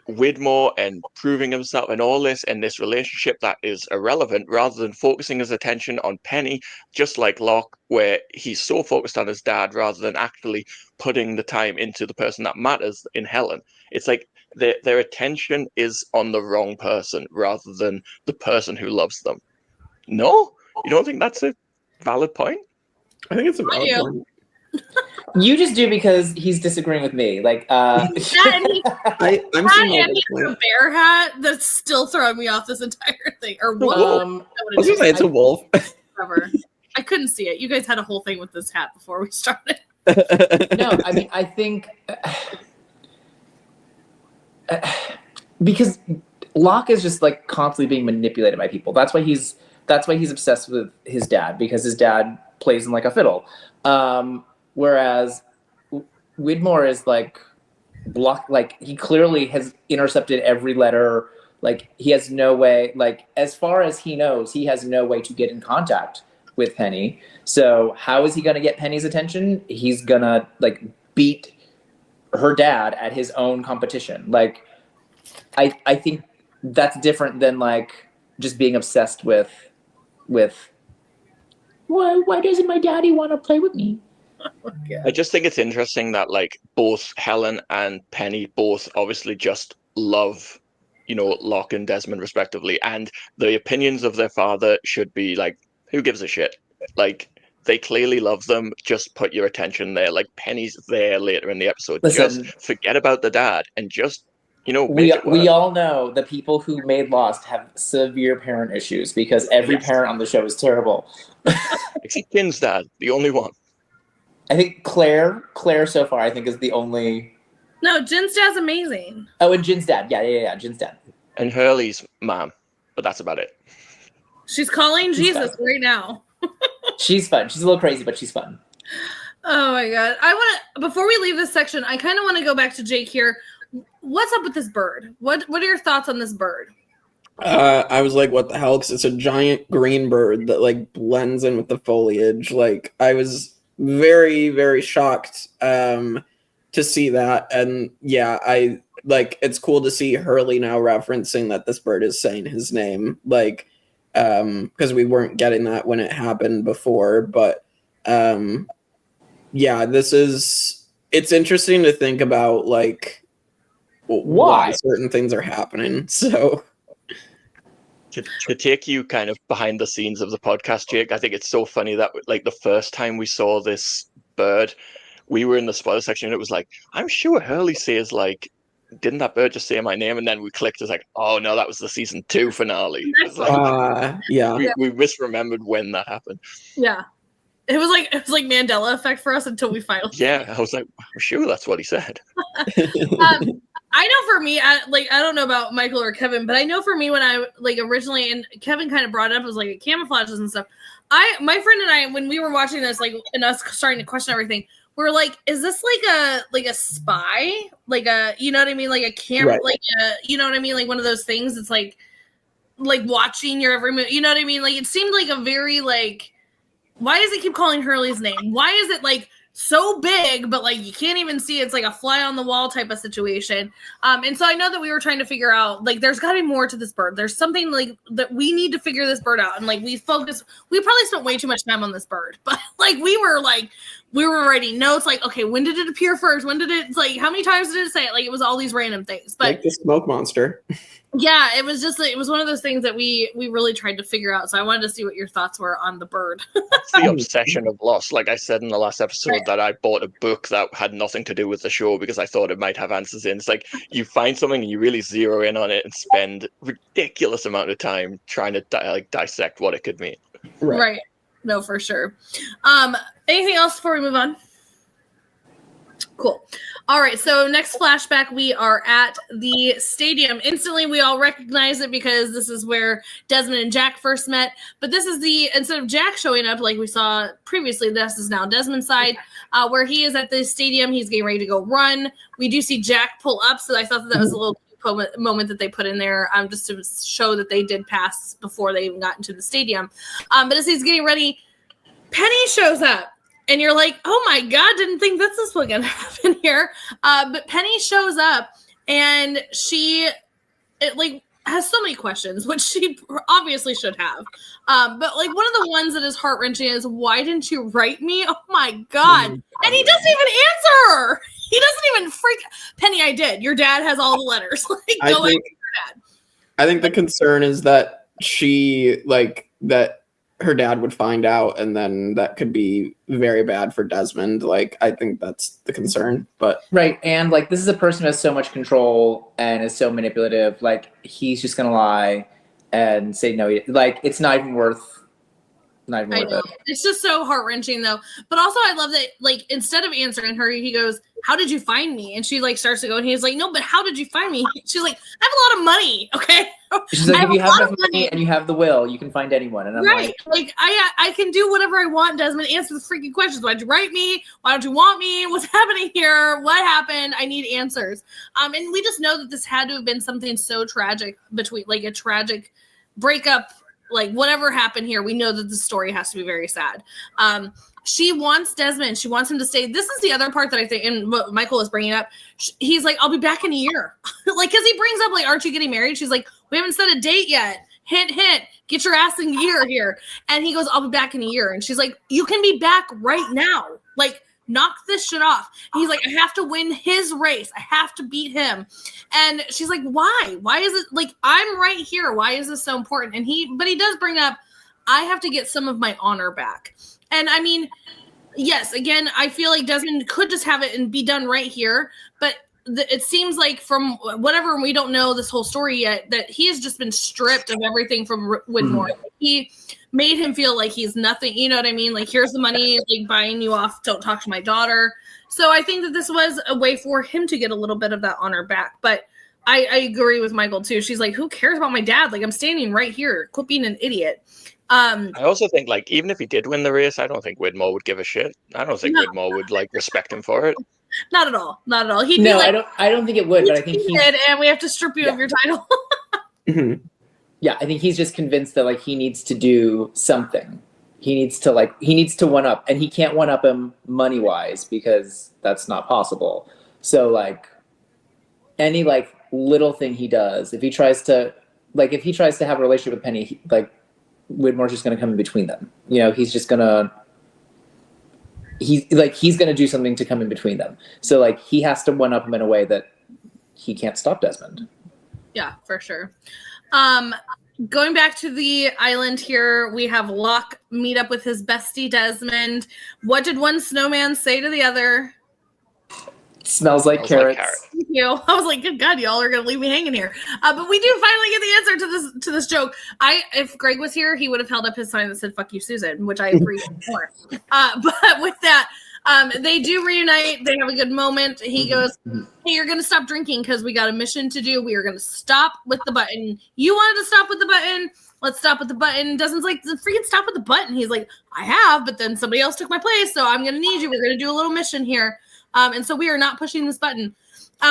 Widmore and proving himself and all this and this relationship that is irrelevant, rather than focusing his attention on Penny, just like Locke, where he's so focused on his dad rather than actually putting the time into the person that matters in Helen. It's like their attention is on the wrong person rather than the person who loves them. No? You don't think that's a valid point? I think it's a valid you. point. You just do because he's disagreeing with me. Like, I'm That seeing and this he has a point. bear hat that's still throwing me off this entire thing. Or wolf? I was gonna say it's a wolf. Whatever. I couldn't see it. You guys had a whole thing with this hat before we started. No, I mean, I think because Locke is just like constantly being manipulated by people. That's why he's obsessed with his dad, because his dad plays him like a fiddle. Whereas Widmore is like he clearly has intercepted every letter. Like, he has no way, like, as far as he knows, he has no way to get in contact with Penny. So how is he going to get Penny's attention? He's going to, like, beat her dad at his own competition. Like, I think that's different than, like, just being obsessed with why doesn't my daddy want to play with me? I just think it's interesting that, like, both Helen and Penny both obviously just love, you know, Locke and Desmond respectively, and the opinions of their father should be like, who gives a shit? Like, they clearly love them. Just put your attention there. Like, Penny's there later in the episode. Listen, just forget about the dad and just, you know, make we it work. we all know the people who made Lost have severe parent issues, because every parent on the show is terrible. Except Jin's dad, the only one. I think Claire so far, I think, is the only. No, Jin's dad's amazing. Oh, and Jin's dad. Yeah, Jin's dad. And Hurley's mom, but that's about it. She's calling Jesus right now. She's fun. She's a little crazy, but she's fun. Oh my god. I want to, before we leave this section, I kind of want to go back to Jake here. What's up with this bird? What are your thoughts on this bird? I was like, what the hell? Because it's a giant green bird that, like, blends in with the foliage. Like, I was very, very shocked to see that. And yeah, it's cool to see Hurley now referencing that this bird is saying his name. Like, because we weren't getting that when it happened before. But yeah, it's interesting to think about, like, why certain things are happening. So to take you kind of behind the scenes of the podcast, Jake, I think it's so funny that, like, the first time we saw this bird, we were in the spoiler section and it was like, I'm sure Hurley says, like, didn't that bird just say my name? And then we clicked, it's like, oh no, that was the season 2 finale. It's like, yeah. We misremembered when that happened. Yeah. It was like Mandela effect for us until we finally. Yeah, I was like, I'm sure that's what he said. I know for me, I don't know about Michael or Kevin, but I know for me when I, like, originally, and Kevin kind of brought it up, was like camouflages and stuff. My friend and I, when we were watching this, like, and us starting to question everything, we're like, is this like a spy? Like a, you know what I mean? Like a camera, Right. like a, you know what I mean? Like one of those things. It's like watching your every move. You know what I mean? Like, it seemed like a very, like, why does it keep calling Hurley's name? Why is it, like, so big, but, like, you can't even see it's like a fly on the wall type of situation. And so I know that we were trying to figure out, like, there's got to be more to this bird. There's something, like, that we need to figure this bird out. And, like, we probably spent way too much time on this bird, but, like, we were writing notes, like, okay, when did it appear first? When did it, like, how many times did it say it? Like, it was all these random things, but Like the smoke monster. yeah, it was just, it was one of those things that we really tried to figure out. So I wanted to see what your thoughts were on the bird. It's the obsession of Lost. Like I said in the last episode, that I bought a book that had nothing to do with the show because I thought it might have answers in. It's like you find something and you really zero in on it and spend ridiculous amount of time trying to dissect what it could mean. Right. No, for sure. Anything else before we move on? Cool. All right, so next flashback, we are at the stadium. Instantly, we all recognize it because this is where Desmond and Jack first met. But this is instead of Jack showing up like we saw previously, this is now Desmond's side, where he is at the stadium. He's getting ready to go run. We do see Jack pull up, so I thought that was a little cute moment that they put in there just to show that they did pass before they even got into the stadium. But as he's getting ready, Penny shows up. And you're like, oh my God, didn't think this was going to happen here. But Penny shows up and she has so many questions, which she obviously should have. But like one of the ones that is heart-wrenching is, why didn't you write me? Oh my God. And he doesn't even answer her. He doesn't even Penny, I did. Your dad has all the letters. Like, go answer your dad. I think the concern is that her dad would find out, and then that could be very bad for Desmond. Like, I think that's the concern. But right, and like this is a person who has so much control and is so manipulative. Like, he's just gonna lie and say no. Like, it's not even worth it. It's just so heart-wrenching though. But also I love that, like, instead of answering her, he goes, how did you find me? And she like starts to go, and he's like, no, but how did you find me? She's like, I have a lot of money. Okay. She's like, if you have enough money and you have the will, you can find anyone. And I'm like I can do whatever I want, Desmond. Answer the freaking questions. Why'd you write me? Why don't you want me? What's happening here? What happened? I need answers. And we just know that this had to have been something so tragic, between like a tragic breakup, like whatever happened here. We know that the story has to be very sad. She wants Desmond. She wants him to stay. This is the other part that I think, and what Michael is bringing up. He's like, I'll be back in a year. Like, because he brings up, like, aren't you getting married? She's like, we haven't set a date yet. Hint, hint. Get your ass in gear here. And he goes, I'll be back in a year. And she's like, you can be back right now. Like, knock this shit off. And he's like, I have to win his race. I have to beat him. And she's like, why? Why is it, like, I'm right here. Why is this so important? And but he does bring up, I have to get some of my honor back. And I mean, yes, again, I feel like Desmond could just have it and be done right here. But it seems like from whatever, we don't know this whole story yet, that he has just been stripped of everything from Widmore. He made him feel like he's nothing. You know what I mean? Like, here's the money, like buying you off. Don't talk to my daughter. So I think that this was a way for him to get a little bit of that honor back. But I agree with Michael too. She's like, who cares about my dad? Like, I'm standing right here. Quit being an idiot. I also think, like, even if he did win the race, I don't think Widmore would give a shit. I don't think Widmore would like respect him for it. Not at all. Not at all. He'd no, be like, I don't think it would. But I think he did, and we have to strip you of your title. Yeah, I think he's just convinced that like he needs to do something. He needs to one up, and he can't one up him money wise because that's not possible. So like any like little thing he does, if he tries to have a relationship with Penny, Widmore's just going to come in between them. You know, he's going to do something to come in between them. So like he has to one up him in a way that he can't stop Desmond. Yeah, for sure. Going back to the island here, we have Locke meet up with his bestie Desmond. What did one snowman say to the other? Smells like carrots. Thank you. I was like, good God, y'all are gonna leave me hanging here. But we do finally get the answer to this joke. If Greg was here, he would have held up his sign that said "Fuck you, Susan," which I appreciate more. But with that, they do reunite. They have a good moment. He goes, "Hey, you're gonna stop drinking because we got a mission to do. We are gonna stop with the button. You wanted to stop with the button. Let's stop with the button." Desmond's like, "The freaking stop with the button." He's like, "I have, but then somebody else took my place, so I'm gonna need you. We're gonna do a little mission here." And so we are not pushing this button.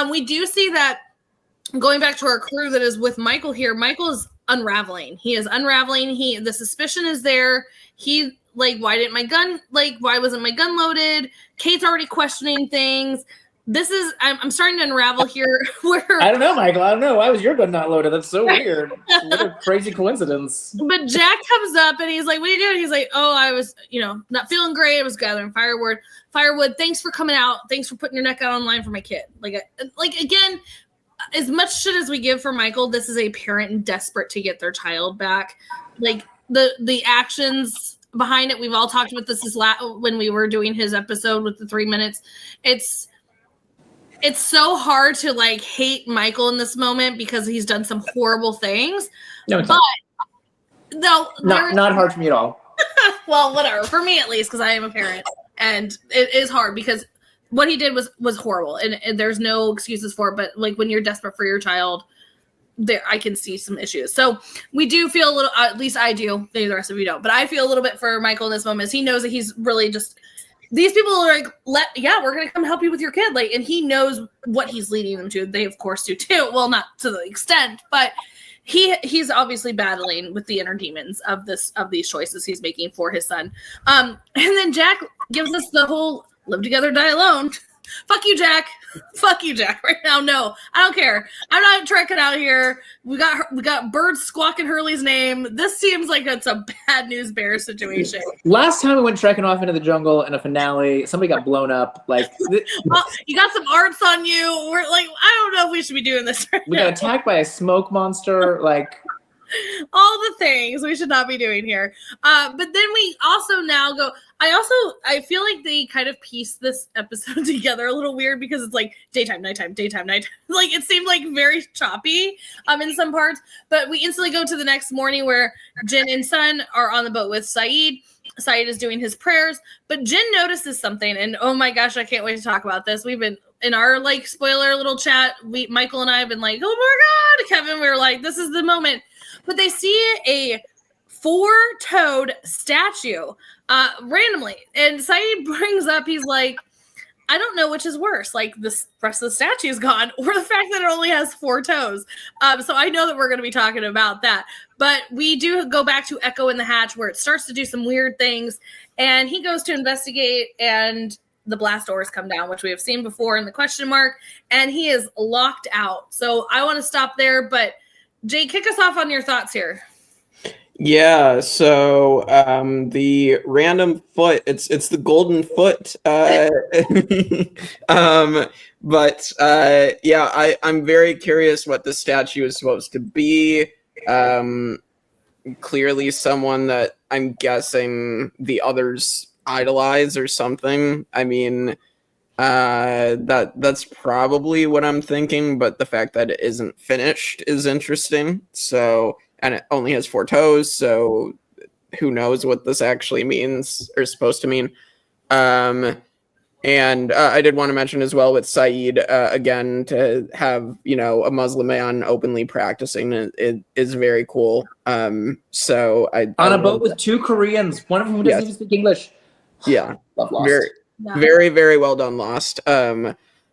We do see that going back to our crew that is with Michael here, Michael is unraveling. He is unraveling. The suspicion is there. He why didn't my gun, why wasn't my gun loaded? Kate's already questioning things. I'm starting to unravel here. Where I don't know, Michael. I don't know. Why was your gun not loaded? That's so weird. What a crazy coincidence. But Jack comes up and he's like, "What are you doing?" He's like, "Oh, I was, not feeling great. I was gathering firewood. Thanks for coming out. Thanks for putting your neck out on line for my kid." Again, as much shit as we give for Michael, this is a parent desperate to get their child back. The actions behind it, we've all talked about this when we were doing his episode with the 3 minutes. It's so hard to hate Michael in this moment because he's done some horrible things. No, it's not hard for me at all. Well, whatever. For me at least, because I am a parent. And it is hard because what he did was horrible, and there's no excuses for it. But like when you're desperate for your child, there I can see some issues. So we do feel a little, at least I do, maybe the rest of you don't, but I feel a little bit for Michael in this moment, as he knows that he's really just, these people are like, we're gonna come help you with your kid, like, and he knows what he's leading them to. They of course do too. Well, not to the extent, but he's obviously battling with the inner demons of these choices he's making for his son. And then Jack gives us the whole live together, die alone. Fuck you, Jack. Fuck you, Jack. Right now, no, I don't care. I'm not trekking out here. We got birds squawking Hurley's name. This seems like it's a bad news bear situation. Last time we went trekking off into the jungle in a finale, somebody got blown up. Like, you got some arts on you. We're like, I don't know if we should be doing this. We got attacked by a smoke monster. Like, all the things we should not be doing here. But then we also now go. I feel like they kind of pieced this episode together a little weird because it's like daytime, nighttime, daytime, nighttime. Like it seemed like very choppy in some parts. But we instantly go to the next morning where Jin and Sun are on the boat with Sayid. Sayid is doing his prayers, but Jin notices something, and oh my gosh, I can't wait to talk about this. We've been in our like spoiler little chat. Michael and I have been like, oh my god, Kevin. We were like, this is the moment. But they see a 4-toed statue randomly. And Sayid brings up, he's like, I don't know which is worse, like the rest of the statue is gone or the fact that it only has 4 toes. So I know that we're going to be talking about that. But we do go back to Echo in the Hatch where it starts to do some weird things. And he goes to investigate and the blast doors come down, which we have seen before in the question mark. And he is locked out. So I want to stop there, but Jake, kick us off on your thoughts here. Yeah, so the random foot, it's the golden foot. I'm very curious what the statue is supposed to be. Clearly someone that I'm guessing the others idolize or something. I mean, that's probably what I'm thinking, but the fact that it isn't finished is interesting. So, and it only has 4 toes, so who knows what this actually means or is supposed to mean. And I did want to mention as well with Sayid, again, to have, a Muslim man openly practicing it is very cool. So on a boat with 2 Koreans, one of whom doesn't even speak English. Yeah. Love Lost. Very, very well done, Lost.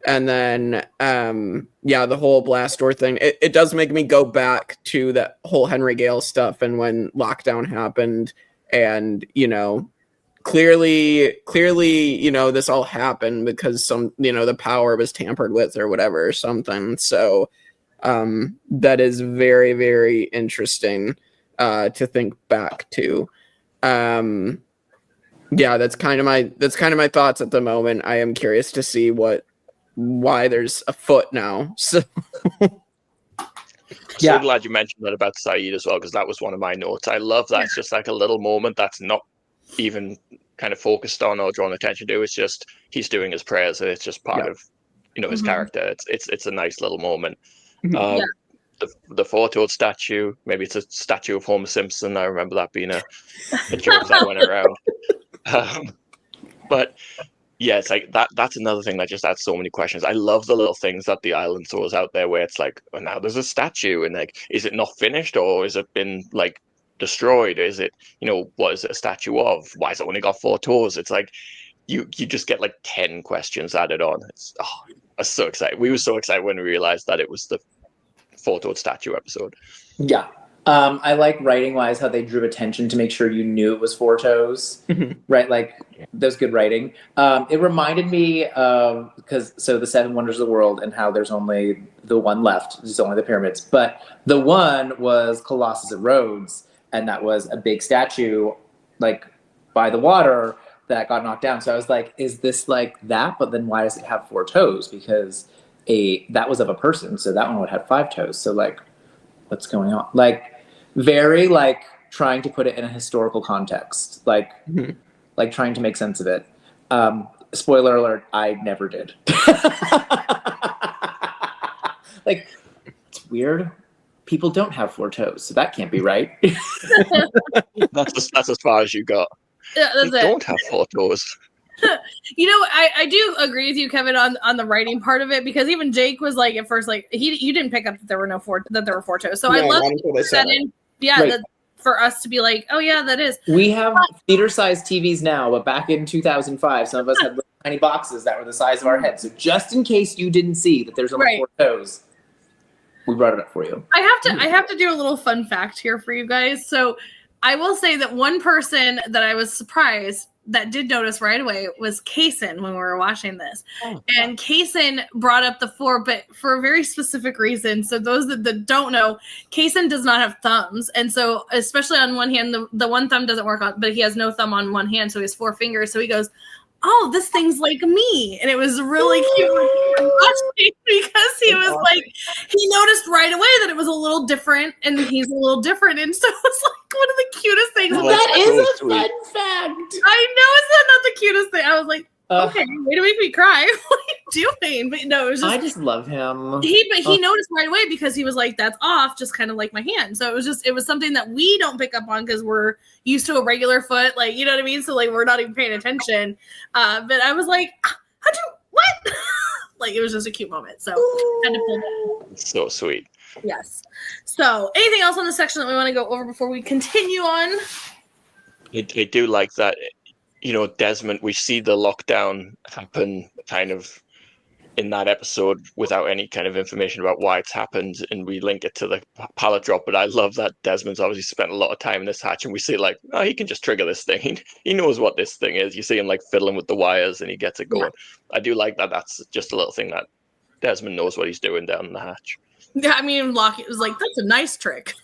And then, the whole blast door thing, it does make me go back to that whole Henry Gale stuff and when lockdown happened and, clearly, this all happened because the power was tampered with or whatever or something. So, that is very, very interesting, to think back to. That's kind of my thoughts at the moment. I am curious to see why there's a foot now. So so glad you mentioned that about Sayid as well, because that was one of my notes. I love that. It's just like a little moment that's not even kind of focused on or drawn attention to. It's just he's doing his prayers and it's just part of his character. It's a nice little moment. The 4-toed statue, maybe it's a statue of Homer Simpson. I remember that being a joke that went around. But yeah, it's like that's another thing that just adds so many questions. I love the little things that the island throws out there where it's like, oh, now there's a statue and like, is it not finished or has it been like destroyed? Is it, what is it a statue of? Why has it only got 4 toes? It's like you just get like 10 questions added on. I was so excited. We were so excited when we realized that it was the 4-toed statue episode. Yeah. I like writing wise how they drew attention to make sure you knew it was 4 toes, right? Like that's good writing. It reminded me of the 7 wonders of the world and how there's only the one left, there's only the pyramids, but the one was Colossus of Rhodes, and that was a big statue like by the water that got knocked down. So I was like, is this like that? But then why does it have 4 toes? Because that was of a person, so that one would have 5 toes. So like, what's going on? Like very like trying to put it in a historical context, like trying to make sense of it. Spoiler alert, I never did. Like, it's weird. People don't have 4 toes, so that can't be right. That's as far as you got. Yeah, they don't have 4 toes. I do agree with you, Kevin, on the writing part of it, because even Jake was like at first like you didn't pick up that there were four toes. So I love that in, that for us to be like, oh yeah, that is. We have theater-sized TVs now, but back in 2005, some of us had little tiny boxes that were the size of our heads. So just in case you didn't see that there's only 4 toes, we brought it up for you. I have to do a little fun fact here for you guys. So I will say that one person that I was surprised that did notice right away was Kaysen when we were watching this. And Kaysen brought up the 4, but for a very specific reason. So those that don't know, Kaysen does not have thumbs. And so especially on one hand, the one thumb doesn't work on, but he has no thumb on one hand. So he has 4 fingers. So he goes, oh, this thing's like me. And it was really cute because he was like, he noticed right away that it was a little different and he's a little different. And so it's like one of the cutest things. That is a fun fact. I know, it's not the cutest thing. I was like, okay, way to make me cry. What are you doing? But no, it was just, I just love him. He noticed right away because he was like, that's off, just kind of like my hand. So it was something that we don't pick up on because we're used to a regular foot, like, you know what I mean? So like we're not even paying attention. But I was like, what? Like it was just a cute moment. So had to pull that. So sweet. Yes. So anything else on the section that we want to go over before we continue on? I do like that. Desmond, we see the lockdown happen kind of in that episode without any kind of information about why it's happened, and we link it to the pallet drop. But I love that Desmond's obviously spent a lot of time in this hatch, and we see like, oh, he can just trigger this thing. He knows what this thing is. You see him like fiddling with the wires, and he gets it going. Yeah. I do like that. That's just a little thing that Desmond knows what he's doing down in the hatch. Yeah, I mean, Locke was like, that's a nice trick.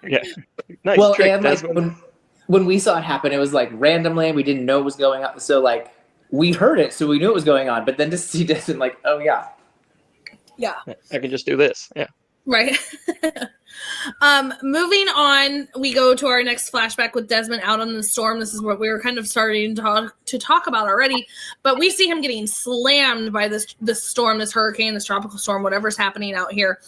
Yeah, nice trick, and Desmond. When we saw it happen, it was like randomly, we didn't know what was going on. So like we heard it, so we knew what was going on. But then to see Desmond like, oh yeah. I can just do this. Yeah. Right. Moving on, we go to our next flashback with Desmond out on the storm. This is what we were kind of starting to talk about already. But we see him getting slammed by this storm, this hurricane, this tropical storm, whatever's happening out here.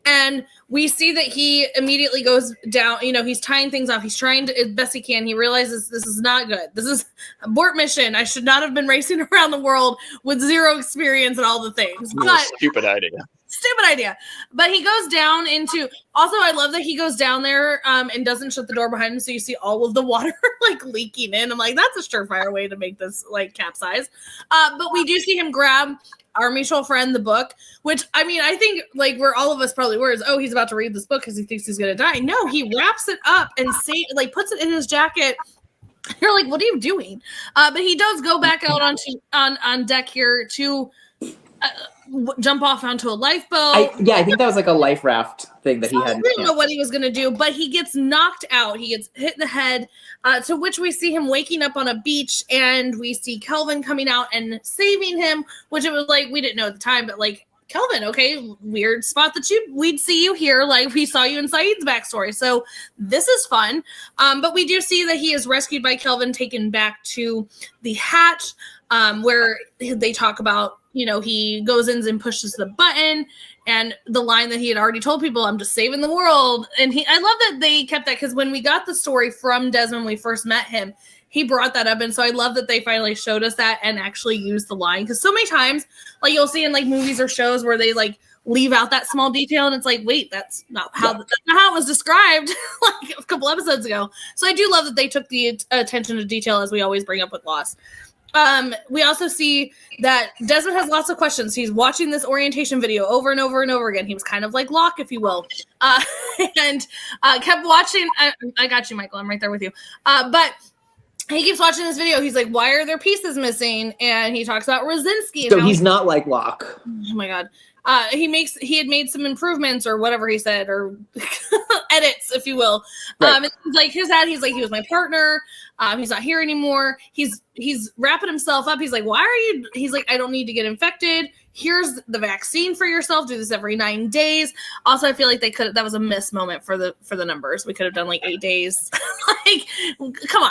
And we see that he immediately goes down. He's tying things off. He's trying to, as best he can. He realizes this is not good. This is abort mission. I should not have been racing around the world with zero experience and all the things. But stupid idea. But he goes down into, also I love that he goes down there and doesn't shut the door behind him. So you see all of the water like leaking in. I'm like, that's a surefire way to make this like capsize. But we do see him grab our mutual friend, the book, which, I mean, I think like where all of us probably were is, oh, he's about to read this book because he thinks he's going to die. No, he wraps it up and puts it in his jacket. You're like, what are you doing? But he does go back out on deck here to jump off onto a lifeboat. I think that was like a life raft thing that he had. I didn't know what he was going to do, but he gets knocked out. He gets hit in the head, to which we see him waking up on a beach, and we see Kelvin coming out and saving him, which it was like, we didn't know at the time, but like, Kelvin, okay, weird spot that we'd see you here, like we saw you in Sayid's backstory. So this is fun. But we do see that he is rescued by Kelvin, taken back to the hatch, where they talk about, he goes in and pushes the button, and the line that he had already told people, I'm just saving the world. And I love that they kept that, because when we got the story from Desmond, when we first met him, he brought that up. And so I love that they finally showed us that and actually used the line. Because so many times, like you'll see in like movies or shows where they like leave out that small detail, and it's like, wait, that's not how it was described like a couple episodes ago. So I do love that they took the attention to detail, as we always bring up with Lost. We also see that Desmond has lots of questions. He's watching this orientation video over and over and over again. He was kind of like Locke, if you will, and kept watching. I got you, Michael. I'm right there with you. But he keeps watching this video. He's like, why are there pieces missing? And he talks about Rosinski. So he's not like Locke. Oh my God. He had made some improvements or whatever he said, or edits, if you will. Right. And like his dad, he's like, he was my partner. He's not here anymore. He's wrapping himself up. He's like, he's like, I don't need to get infected. Here's the vaccine for yourself. Do this every 9 days. Also, I feel like that was a miss moment for the numbers. We could have done like 8 days. Like, come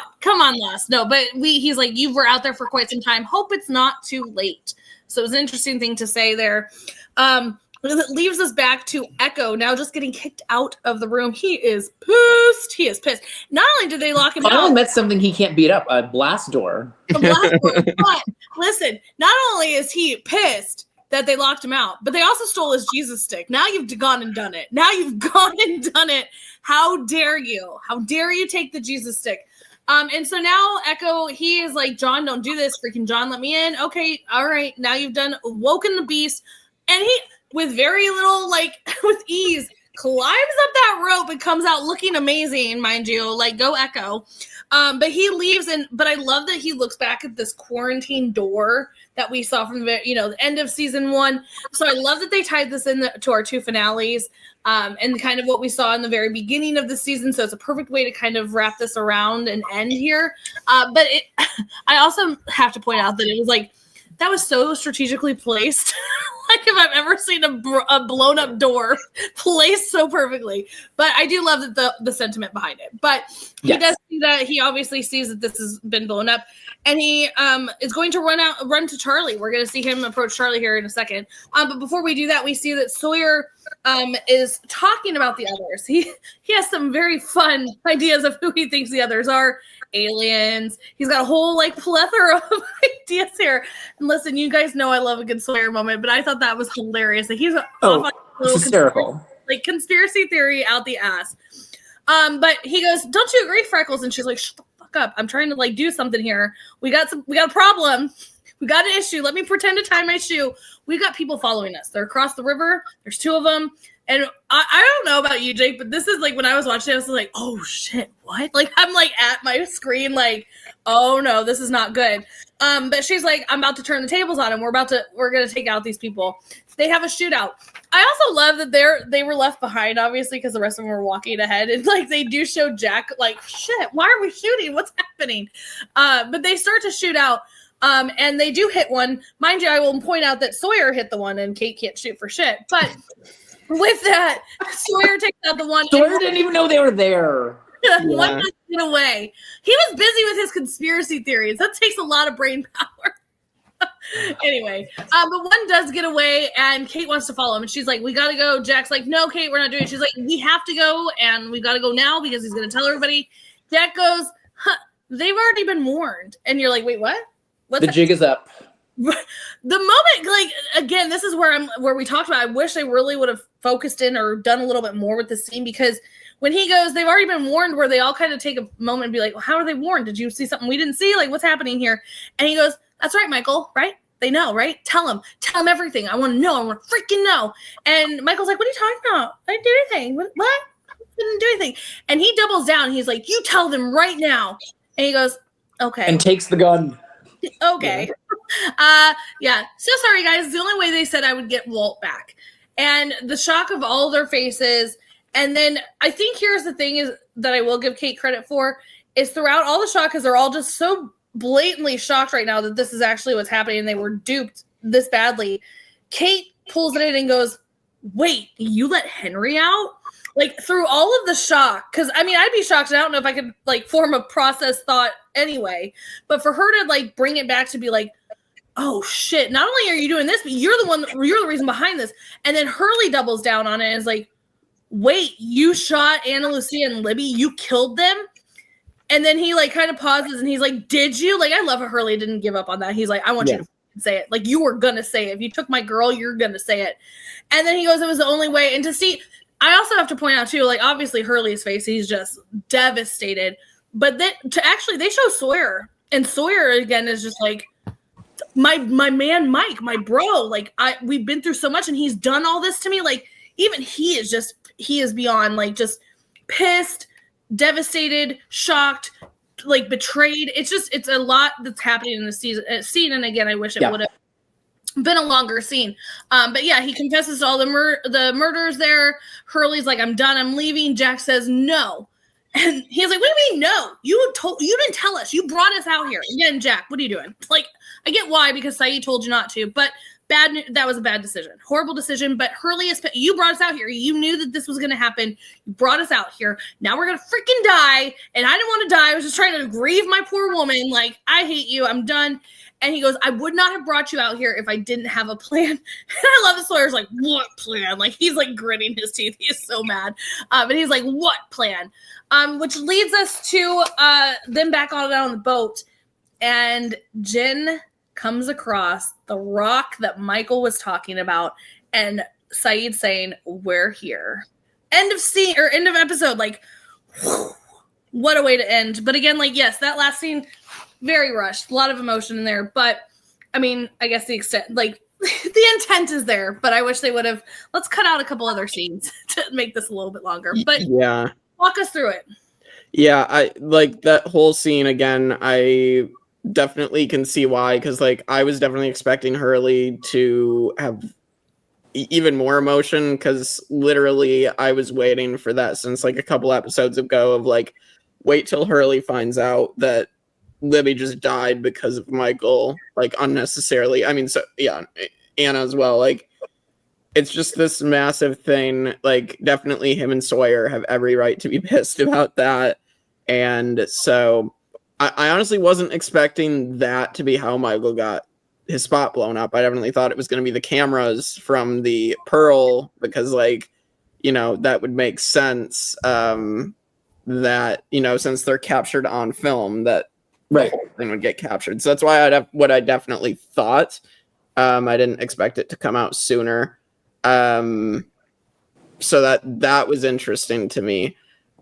on, Lost. No, but he's like, you were out there for quite some time. Hope it's not too late. So it was an interesting thing to say there. leaves us back to Echo now just getting kicked out of the room. He is pissed. He is pissed. Not only did they lock him Finally out. met something he can't beat up, a blast door. A blast door. But listen, not only is he pissed that they locked him out, but they also stole his Jesus stick. Now you've gone and done it. Now you've gone and done it. How dare you? How dare you take the Jesus stick? And so now Echo, he is like, John, don't do this. Freaking John, let me in. Okay, all right. Now you've woken the beast. And he, with very little, like, with ease, climbs up that rope and comes out looking amazing, mind you. Like, go Echo. But he leaves, but I love that he looks back at this quarantine door that we saw from the end of season 1. So I love that they tied this in to our 2 finales, and kind of what we saw in the very beginning of the season. So it's a perfect way to kind of wrap this around and end here. But I also have to point out that it was like, that was so strategically placed. Like if I've ever seen a blown up door placed so perfectly. But I do love that the sentiment behind it. But he does see that. He obviously sees that this has been blown up, and he is going to run to Charlie. We're going to see him approach Charlie here in a second. But before we do that, we see that Sawyer is talking about the others. He has some very fun ideas of who he thinks the others are. Aliens. He's got a whole like plethora of ideas here. And listen, you guys know I love a good Sawyer moment, but I thought that was hilarious. That he's off on a little hysterical. Conspiracy theory out the ass. But he goes, "Don't you agree, Freckles?" And she's like, "Shut the fuck up. I'm trying to like do something here. We got a problem. We got an issue. Let me pretend to tie my shoe. We've got people following us. They're across the river. There's 2 of them." And I don't know about you, Jake, but this is like when I was watching it, I was like, oh shit, what? Like I'm like at my screen, like, oh no, this is not good. But she's like, I'm about to turn the tables on him. We're gonna take out these people. They have a shootout. I also love that they were left behind, obviously, because the rest of them were walking ahead. And like they do show Jack, like, shit, why are we shooting? What's happening? But they start to shoot out. And they do hit one. Mind you, I will point out that Sawyer hit the one and Kate can't shoot for shit. But with that, Sawyer takes out the one. Sawyer didn't even know they were there. One does get away. He was busy with his conspiracy theories. That takes a lot of brain power. Anyway, but one does get away, and Kate wants to follow him. And she's like, we got to go. Jack's like, no, Kate, we're not doing it. She's like, we have to go, and we got to go now because he's going to tell everybody. Jack goes, they've already been warned. And you're like, wait, what? The jig is up. The moment, like, again, this is where we talked about, I wish they really would have focused in or done a little bit more with this scene, because when he goes, they've already been warned, where they all kind of take a moment and be like, well, how are they warned? Did you see something we didn't see? Like, what's happening here? And he goes, that's right, Michael, right? They know, right? Tell them everything. I want to know. I want to freaking know. And Michael's like, what are you talking about? I didn't do anything. What? I didn't do anything. And he doubles down. He's like, you tell them right now. And he goes, okay. And takes the gun. Okay. Yeah. So sorry, guys. The only way they said I would get Walt back. And the shock of all their faces. And then I think here's the thing is that I will give Kate credit for is throughout all the shock, because they're all just so blatantly shocked right now that this is actually what's happening and they were duped this badly. Kate pulls it in and goes, wait, you let Henry out? Like through all of the shock, because I mean, I'd be shocked. And I don't know if I could like form a process thought anyway, but for her to like bring it back to be like, oh shit, not only are you doing this, but you're the reason behind this. And then Hurley doubles down on it and is like, wait, you shot Anna Lucia and Libby, you killed them? And then he like kind of pauses and he's like, did you? Like, I love how Hurley didn't give up on that. He's like, I want you to say it. Like, you were gonna say it. If you took my girl, you're gonna say it. And then he goes, it was the only way. And to see, I also have to point out too, like obviously Hurley's face, he's just devastated. But then to actually, they show Sawyer, and Sawyer again is just like, my man Mike, my bro, like we've been through so much, and he's done all this to me. Like even he is beyond like just pissed, devastated, shocked, like betrayed. It's a lot that's happening in the scene. And again, I wish it would have been a longer scene. But yeah, he confesses to all the murders there. Hurley's like, I'm done, I'm leaving. Jack says no. And he's like, what do you mean no? You didn't tell us. You brought us out here. Again, Jack, what are you doing? Like, I get why, because Sayid told you not to. But That was a bad decision. Horrible decision. But Hurley, you brought us out here. You knew that this was going to happen. You brought us out here. Now we're going to freaking die. And I didn't want to die. I was just trying to grieve my poor woman. Like, I hate you. I'm done. And he goes, I would not have brought you out here if I didn't have a plan. And I love the Sawyer's like, what plan? Like, he's like gritting his teeth. He is so mad. And he's like, what plan? Which leads us to them back on the boat. And Jen comes across the rock that Michael was talking about. And Sayid saying, we're here. End of scene, or end of episode. Like, whew, what a way to end. But again, like, yes, that last scene, very rushed, a lot of emotion in there, but I mean, I guess the extent, like the intent is there, but I wish they would have, let's cut out a couple other scenes to make this a little bit longer, but yeah, walk us through it. Yeah, I like that whole scene again. I definitely can see why, because like I was definitely expecting Hurley to have even more emotion, because literally I was waiting for that since like a couple episodes ago of like, wait till Hurley finds out that Libby just died because of Michael, like unnecessarily. I mean, so yeah, Anna as well. Like, it's just this massive thing. Like, definitely him and Sawyer have every right to be pissed about that. And so I honestly wasn't expecting that to be how Michael got his spot blown up. I definitely thought it was going to be the cameras from the Pearl, because like, you know, that would make sense. That, you know, since they're captured on film, that right, the whole thing would get captured. So that's why I definitely thought. I didn't expect it to come out sooner. So that was interesting to me.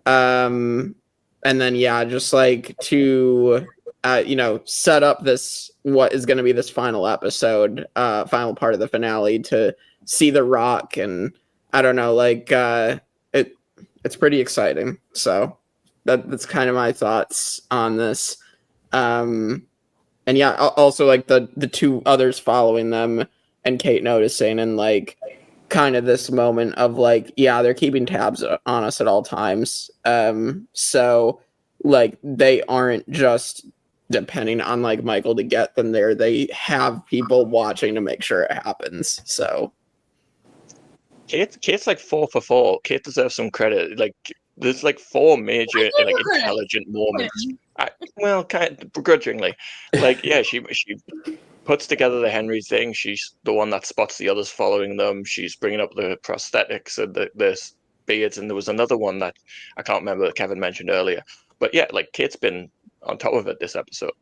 And then yeah, just like to you know, set up this, what is going to be this final episode, final part of the finale, to see the Rock, and I don't know, like it's pretty exciting. So that's kind of my thoughts on this. And yeah, also like the two others following them and Kate noticing, and like kind of this moment of like, yeah, they're keeping tabs on us at all times. So like they aren't just depending on like Michael to get them there. They have people watching to make sure it happens. So Kate's like 4 for 4. Kate deserves some credit. Like, there's like 4 major like intelligent moments. Well, kind of begrudgingly. Like, yeah, she puts together the Henry thing. She's the one that spots the others following them. She's bringing up the prosthetics and the beards. And there was another one that I can't remember that Kevin mentioned earlier. But yeah, like Kate's been on top of it this episode.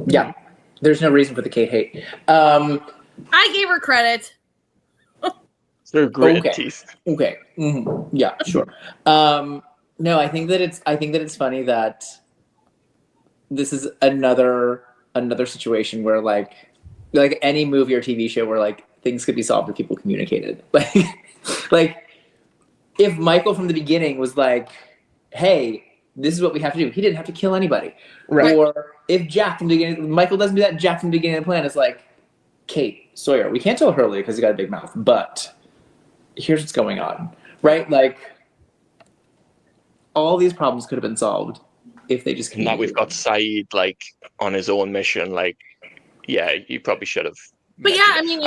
Yeah, there's no reason for the Kate hate. I gave her credit. Through gritted teeth. Okay. Mm-hmm. Yeah, sure. No, I think that it's funny that this is another situation where like any movie or TV show where like things could be solved if people communicated. Like if Michael from the beginning was like, hey, this is what we have to do, he didn't have to kill anybody. Right. Or if Jack from the beginning, Michael doesn't do that, Jack from the beginning of the plan is like, Kate, Sawyer, we can't tell Hurley because he's got a big mouth, but here's what's going on, right? Like, all these problems could have been solved if they just communicated. Now we've got Sayid like on his own mission. Like, yeah, you probably should have. But yeah, I mean,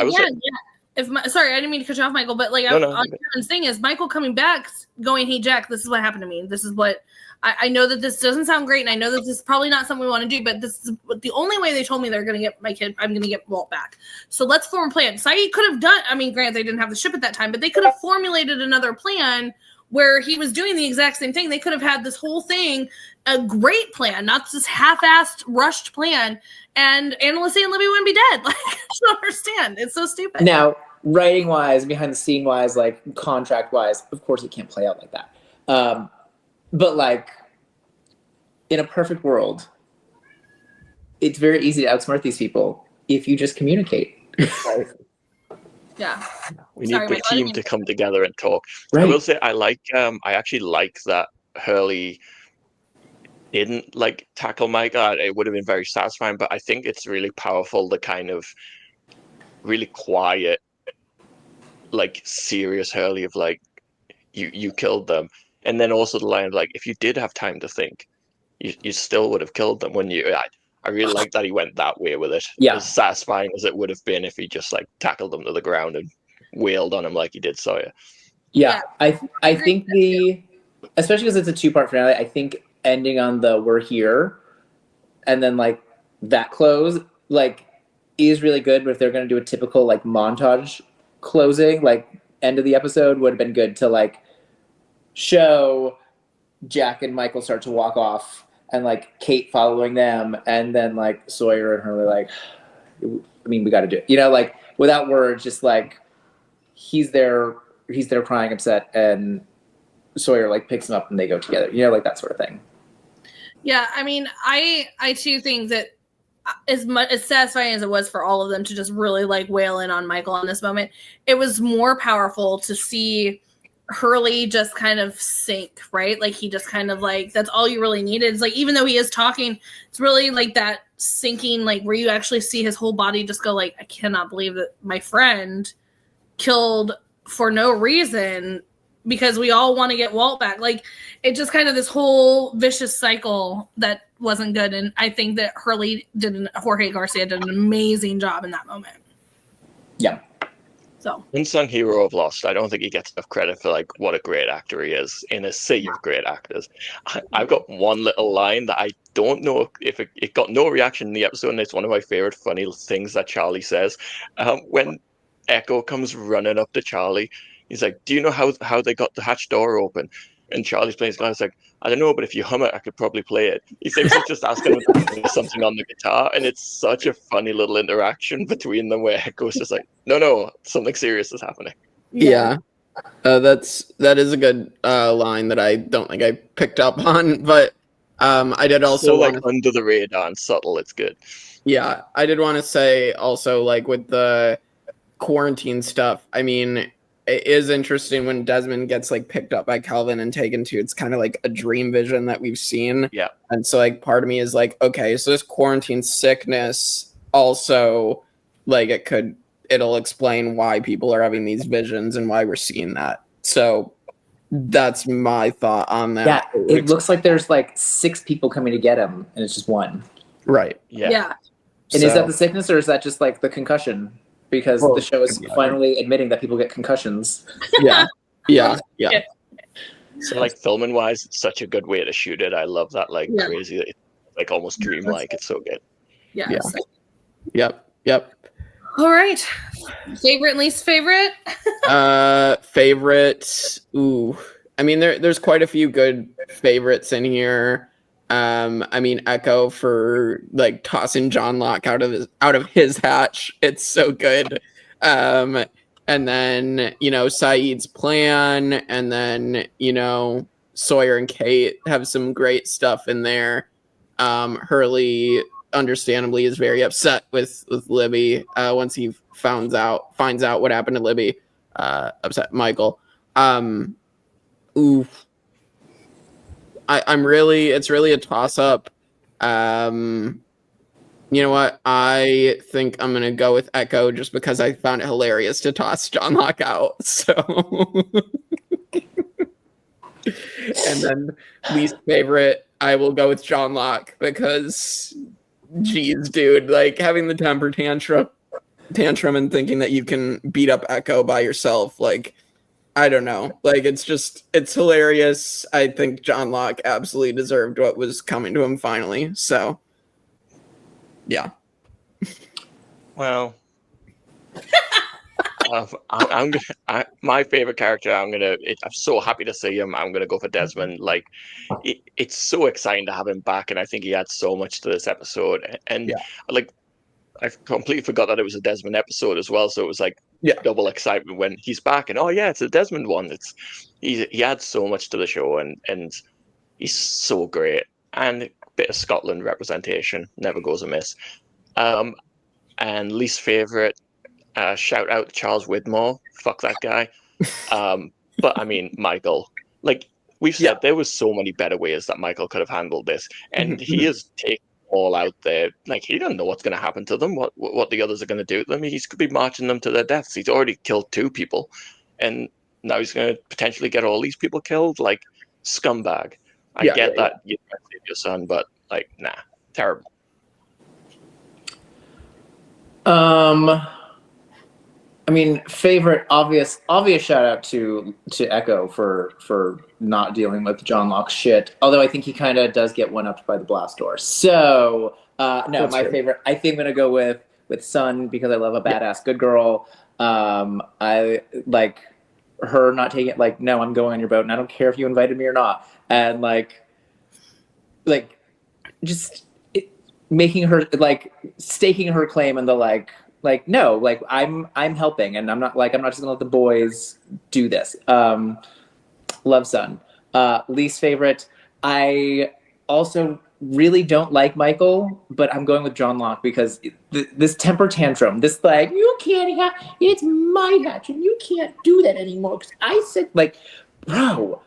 sorry, I didn't mean to cut you off, Michael. But like, on Kevin's thing is Michael coming back, going, "Hey, Jack, this is what happened to me. This is what I know that this doesn't sound great, and I know that this is probably not something we want to do, but this is the only way they told me they're going to get my kid. I'm going to get Walt back. So let's form a plan." Sayid could have done. I mean, granted, they didn't have the ship at that time, but they could have formulated another plan where he was doing the exact same thing. They could have had this whole thing, a great plan, not this half-assed, rushed plan, and Annalise and Libby wouldn't be dead. Like, I just don't understand. It's so stupid. Now, writing-wise, behind-the-scene-wise, like, contract-wise, of course it can't play out like that. But, like, in a perfect world, it's very easy to outsmart these people if you just communicate. Yeah. We need the team to come together and talk. Right. I will say I actually like that Hurley didn't like tackle Michael. It would have been very satisfying, but I think it's really powerful, the kind of really quiet, like serious Hurley of like, you killed them. And then also the line of like, if you did have time to think, you still would have killed them, wouldn't you? I I really like that he went that way with it. Yeah. As satisfying as it would have been if he just like tackled them to the ground and wailed on him like he did Sawyer. Yeah, I think especially because it's a 2-part finale, I think ending on the "we're here" and then like that close like is really good. But if they're going to do a typical like montage closing, like end of the episode, would have been good to like show Jack and Michael start to walk off and like Kate following them, and then like Sawyer and her like, I mean, we got to do it, like without words, just like he's there crying upset, and Sawyer like picks him up and they go together, like that sort of thing. Yeah, I mean, I too think that as satisfying as it was for all of them to just really like wail in on Michael in this moment, it was more powerful to see Hurley just kind of sink, right? Like he just kind of like, that's all you really needed. It's like, even though he is talking, it's really like that sinking, like where you actually see his whole body just go like, I cannot believe that my friend killed for no reason because we all want to get Walt back. Like it just kind of this whole vicious cycle that wasn't good. And I think that Jorge Garcia did an amazing job in that moment. Yeah. So unsung hero of Lost. I don't think he gets enough credit for like what a great actor he is in a sea of great actors. I've got one little line that I don't know if it got no reaction in the episode, and it's one of my favorite funny things that Charlie says. When Echo comes running up to Charlie, he's like, "Do you know how they got the hatch door open?" And Charlie's playing his guitar. He's like, "I don't know, but if you hum it, I could probably play it." He thinks he's just asking him to play something on the guitar, and it's such a funny little interaction between them where Echo's just like, "No, something serious is happening." Yeah. That is a good line that I don't think I picked up on, but I did also like under the radar and subtle. It's good. Yeah, I did want to say also, like with the quarantine stuff, I mean, it is interesting when Desmond gets like picked up by Calvin and taken to, it's kind of like a dream vision that we've seen. Yeah. And so like part of me is like, okay, so this quarantine sickness also like it'll explain why people are having these visions and why we're seeing that. So that's my thought on that. Yeah, it looks like there's like 6 people coming to get him and it's just one. Right. Yeah. And is that the sickness or is that just like the concussion? Because the show is finally admitting that people get concussions. Yeah. So like filming wise, it's such a good way to shoot it. I love that crazy, like almost dreamlike. It's so good. Yeah. Yep. All right. Favorite and least favorite? Favorite. Ooh. I mean, there's quite a few good favorites in here. I mean, Echo for like tossing John Locke out of his hatch. It's so good. And then, Sayid's plan, and then, Sawyer and Kate have some great stuff in there. Hurley understandably is very upset with Libby once he finds out what happened to Libby. Upset Michael. It's really a toss up. You know what? I think I'm gonna go with Echo just because I found it hilarious to toss John Locke out. So, and then least favorite, I will go with John Locke because, geez, dude, like having the temper tantrum and thinking that you can beat up Echo by yourself, like. I don't know. Like, it's hilarious. I think John Locke absolutely deserved what was coming to him finally. So, yeah. Well, my favorite character, I'm so happy to see him. I'm going to go for Desmond. Like, it's so exciting to have him back, and I think he adds so much to this episode. And, like, I completely forgot that it was a Desmond episode as well. So it was like double excitement when he's back and it's a Desmond one. He adds so much to the show and he's so great. And a bit of Scotland representation never goes amiss. And least favorite, shout out to Charles Widmore. Fuck that guy. But I mean, Michael, like we've said, there was so many better ways that Michael could have handled this. And he has taken all out there. Like, he doesn't know what's going to happen to them, what the others are going to do to them. He could be marching them to their deaths. He's already killed 2 people, and now he's going to potentially get all these people killed. Like, scumbag. I get that you save your son, but like, nah, terrible. I mean, favorite obvious shout out to Echo for not dealing with John Locke's shit. Although I think he kind of does get one upped by the blast door. So no, That's my true. favorite. I think I'm gonna go with Sun because I love a badass good girl. I like her not taking it. Like, no, I'm going on your boat, and I don't care if you invited me or not. And like just making her like staking her claim in the like no, like I'm helping, and I'm not just gonna let the boys do this. Love Sun. Least favorite. I also really don't like Michael, but I'm going with John Locke because this temper tantrum, this like you can't have it's my hatch and you can't do that anymore because I said like, bro,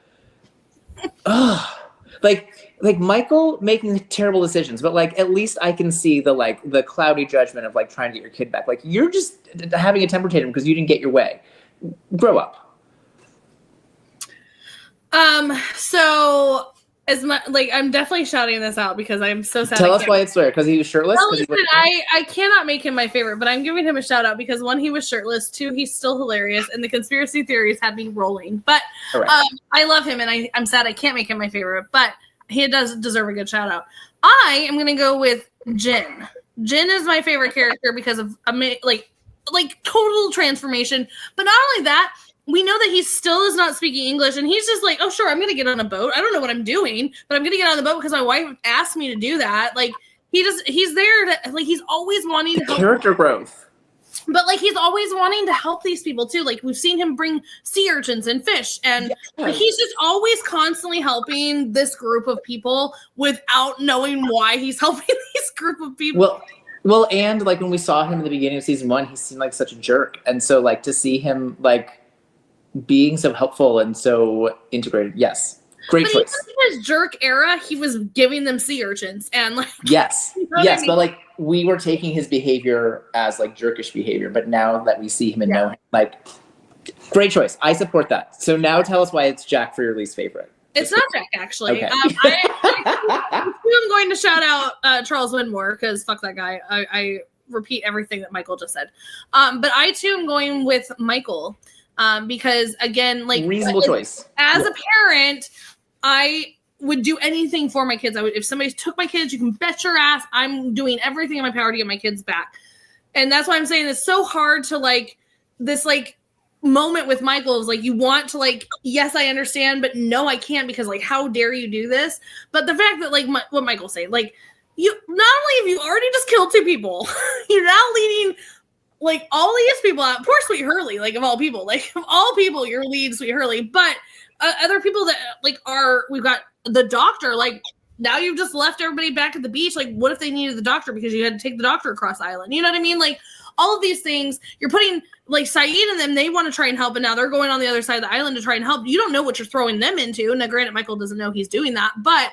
like Michael making terrible decisions, but like at least I can see the cloudy judgment of like trying to get your kid back. Like you're just having a temper tantrum because you didn't get your way. Grow up. So as much like I'm definitely shouting this out because I'm so sad. Tell us why it's Sawyer, because he was shirtless. Well, listen, I cannot make him my favorite, but I'm giving him a shout out because one, he was shirtless. Two, he's still hilarious, and the conspiracy theories had me rolling. But I love him, and I'm sad I can't make him my favorite, but he does deserve a good shout out. I am gonna go with Jin. Jin is my favorite character because of like total transformation. But not only that, we know that he still is not speaking English, and he's just like, oh sure, I'm gonna get on a boat. I don't know what I'm doing, but I'm gonna get on the boat because my wife asked me to do that. Like he's there to like he's always wanting to help. Character growth. But like he's always wanting to help these people too. Like we've seen him bring sea urchins and fish, and like, he's just always constantly helping this group of people without knowing why he's helping this group of people. Well, and like when we saw him in the beginning of season 1, he seemed like such a jerk, and so like to see him like being so helpful and so integrated, yes, great choice. Even in his jerk era, he was giving them sea urchins, and like yes, you know yes, I mean? but like we were taking his behavior as like jerkish behavior, but now that we see him and know him, like great choice. I support that. So now tell us why it's Jack for your least favorite. It's not Jack, actually. Okay. I'm going to shout out Charles Winmore because fuck that guy. I repeat everything that Michael just said. But I too am going with Michael because again, like reasonable choice. As a parent, I would do anything for my kids. If somebody took my kids, you can bet your ass I'm doing everything in my power to get my kids back. And that's why I'm saying it's so hard to like this like moment with Michael is like you want to like yes I understand but no I can't because like how dare you do this. But the fact that like what Michael's saying, like you not only have you already just killed 2 people, you're now leading like all these people out. Poor Sweet Hurley, like of all people, like of all people you're leading Sweet Hurley, but other people that like we've got the doctor, like now you've just left everybody back at the beach. Like what if they needed the doctor because you had to take the doctor across the island, you know what I mean? Like all of these things you're putting like Sayid and them, they want to try and help, and now they're going on the other side of the island to try and help. You don't know what you're throwing them into. Now granted Michael doesn't know he's doing that, but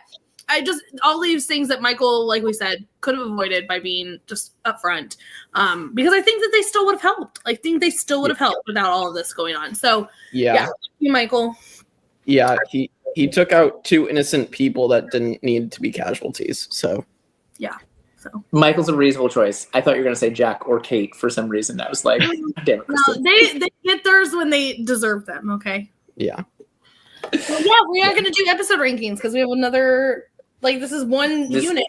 all these things that Michael, like we said, could have avoided by being just upfront. Because I think that they still would have helped. I think they still would have helped without all of this going on. So yeah thank you, Michael. Yeah, he took out 2 innocent people that didn't need to be casualties. So yeah. So Michael's a reasonable choice. I thought you were gonna say Jack or Kate for some reason. I was like, damn it. No, they get theirs when they deserve them, okay? Yeah. Well, yeah, we are gonna do episode rankings because we have another like this is one unit.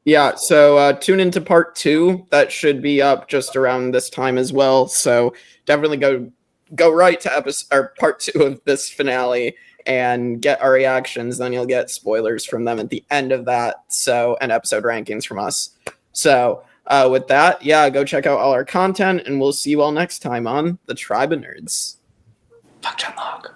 Yeah. So tune into part 2. That should be up just around this time as well. So definitely go right to part 2 of this finale and get our reactions. Then you'll get spoilers from them at the end of that. So and episode rankings from us. So with that, yeah, go check out all our content, and we'll see you all next time on the Tribe of Nerds. Fuck John Locke.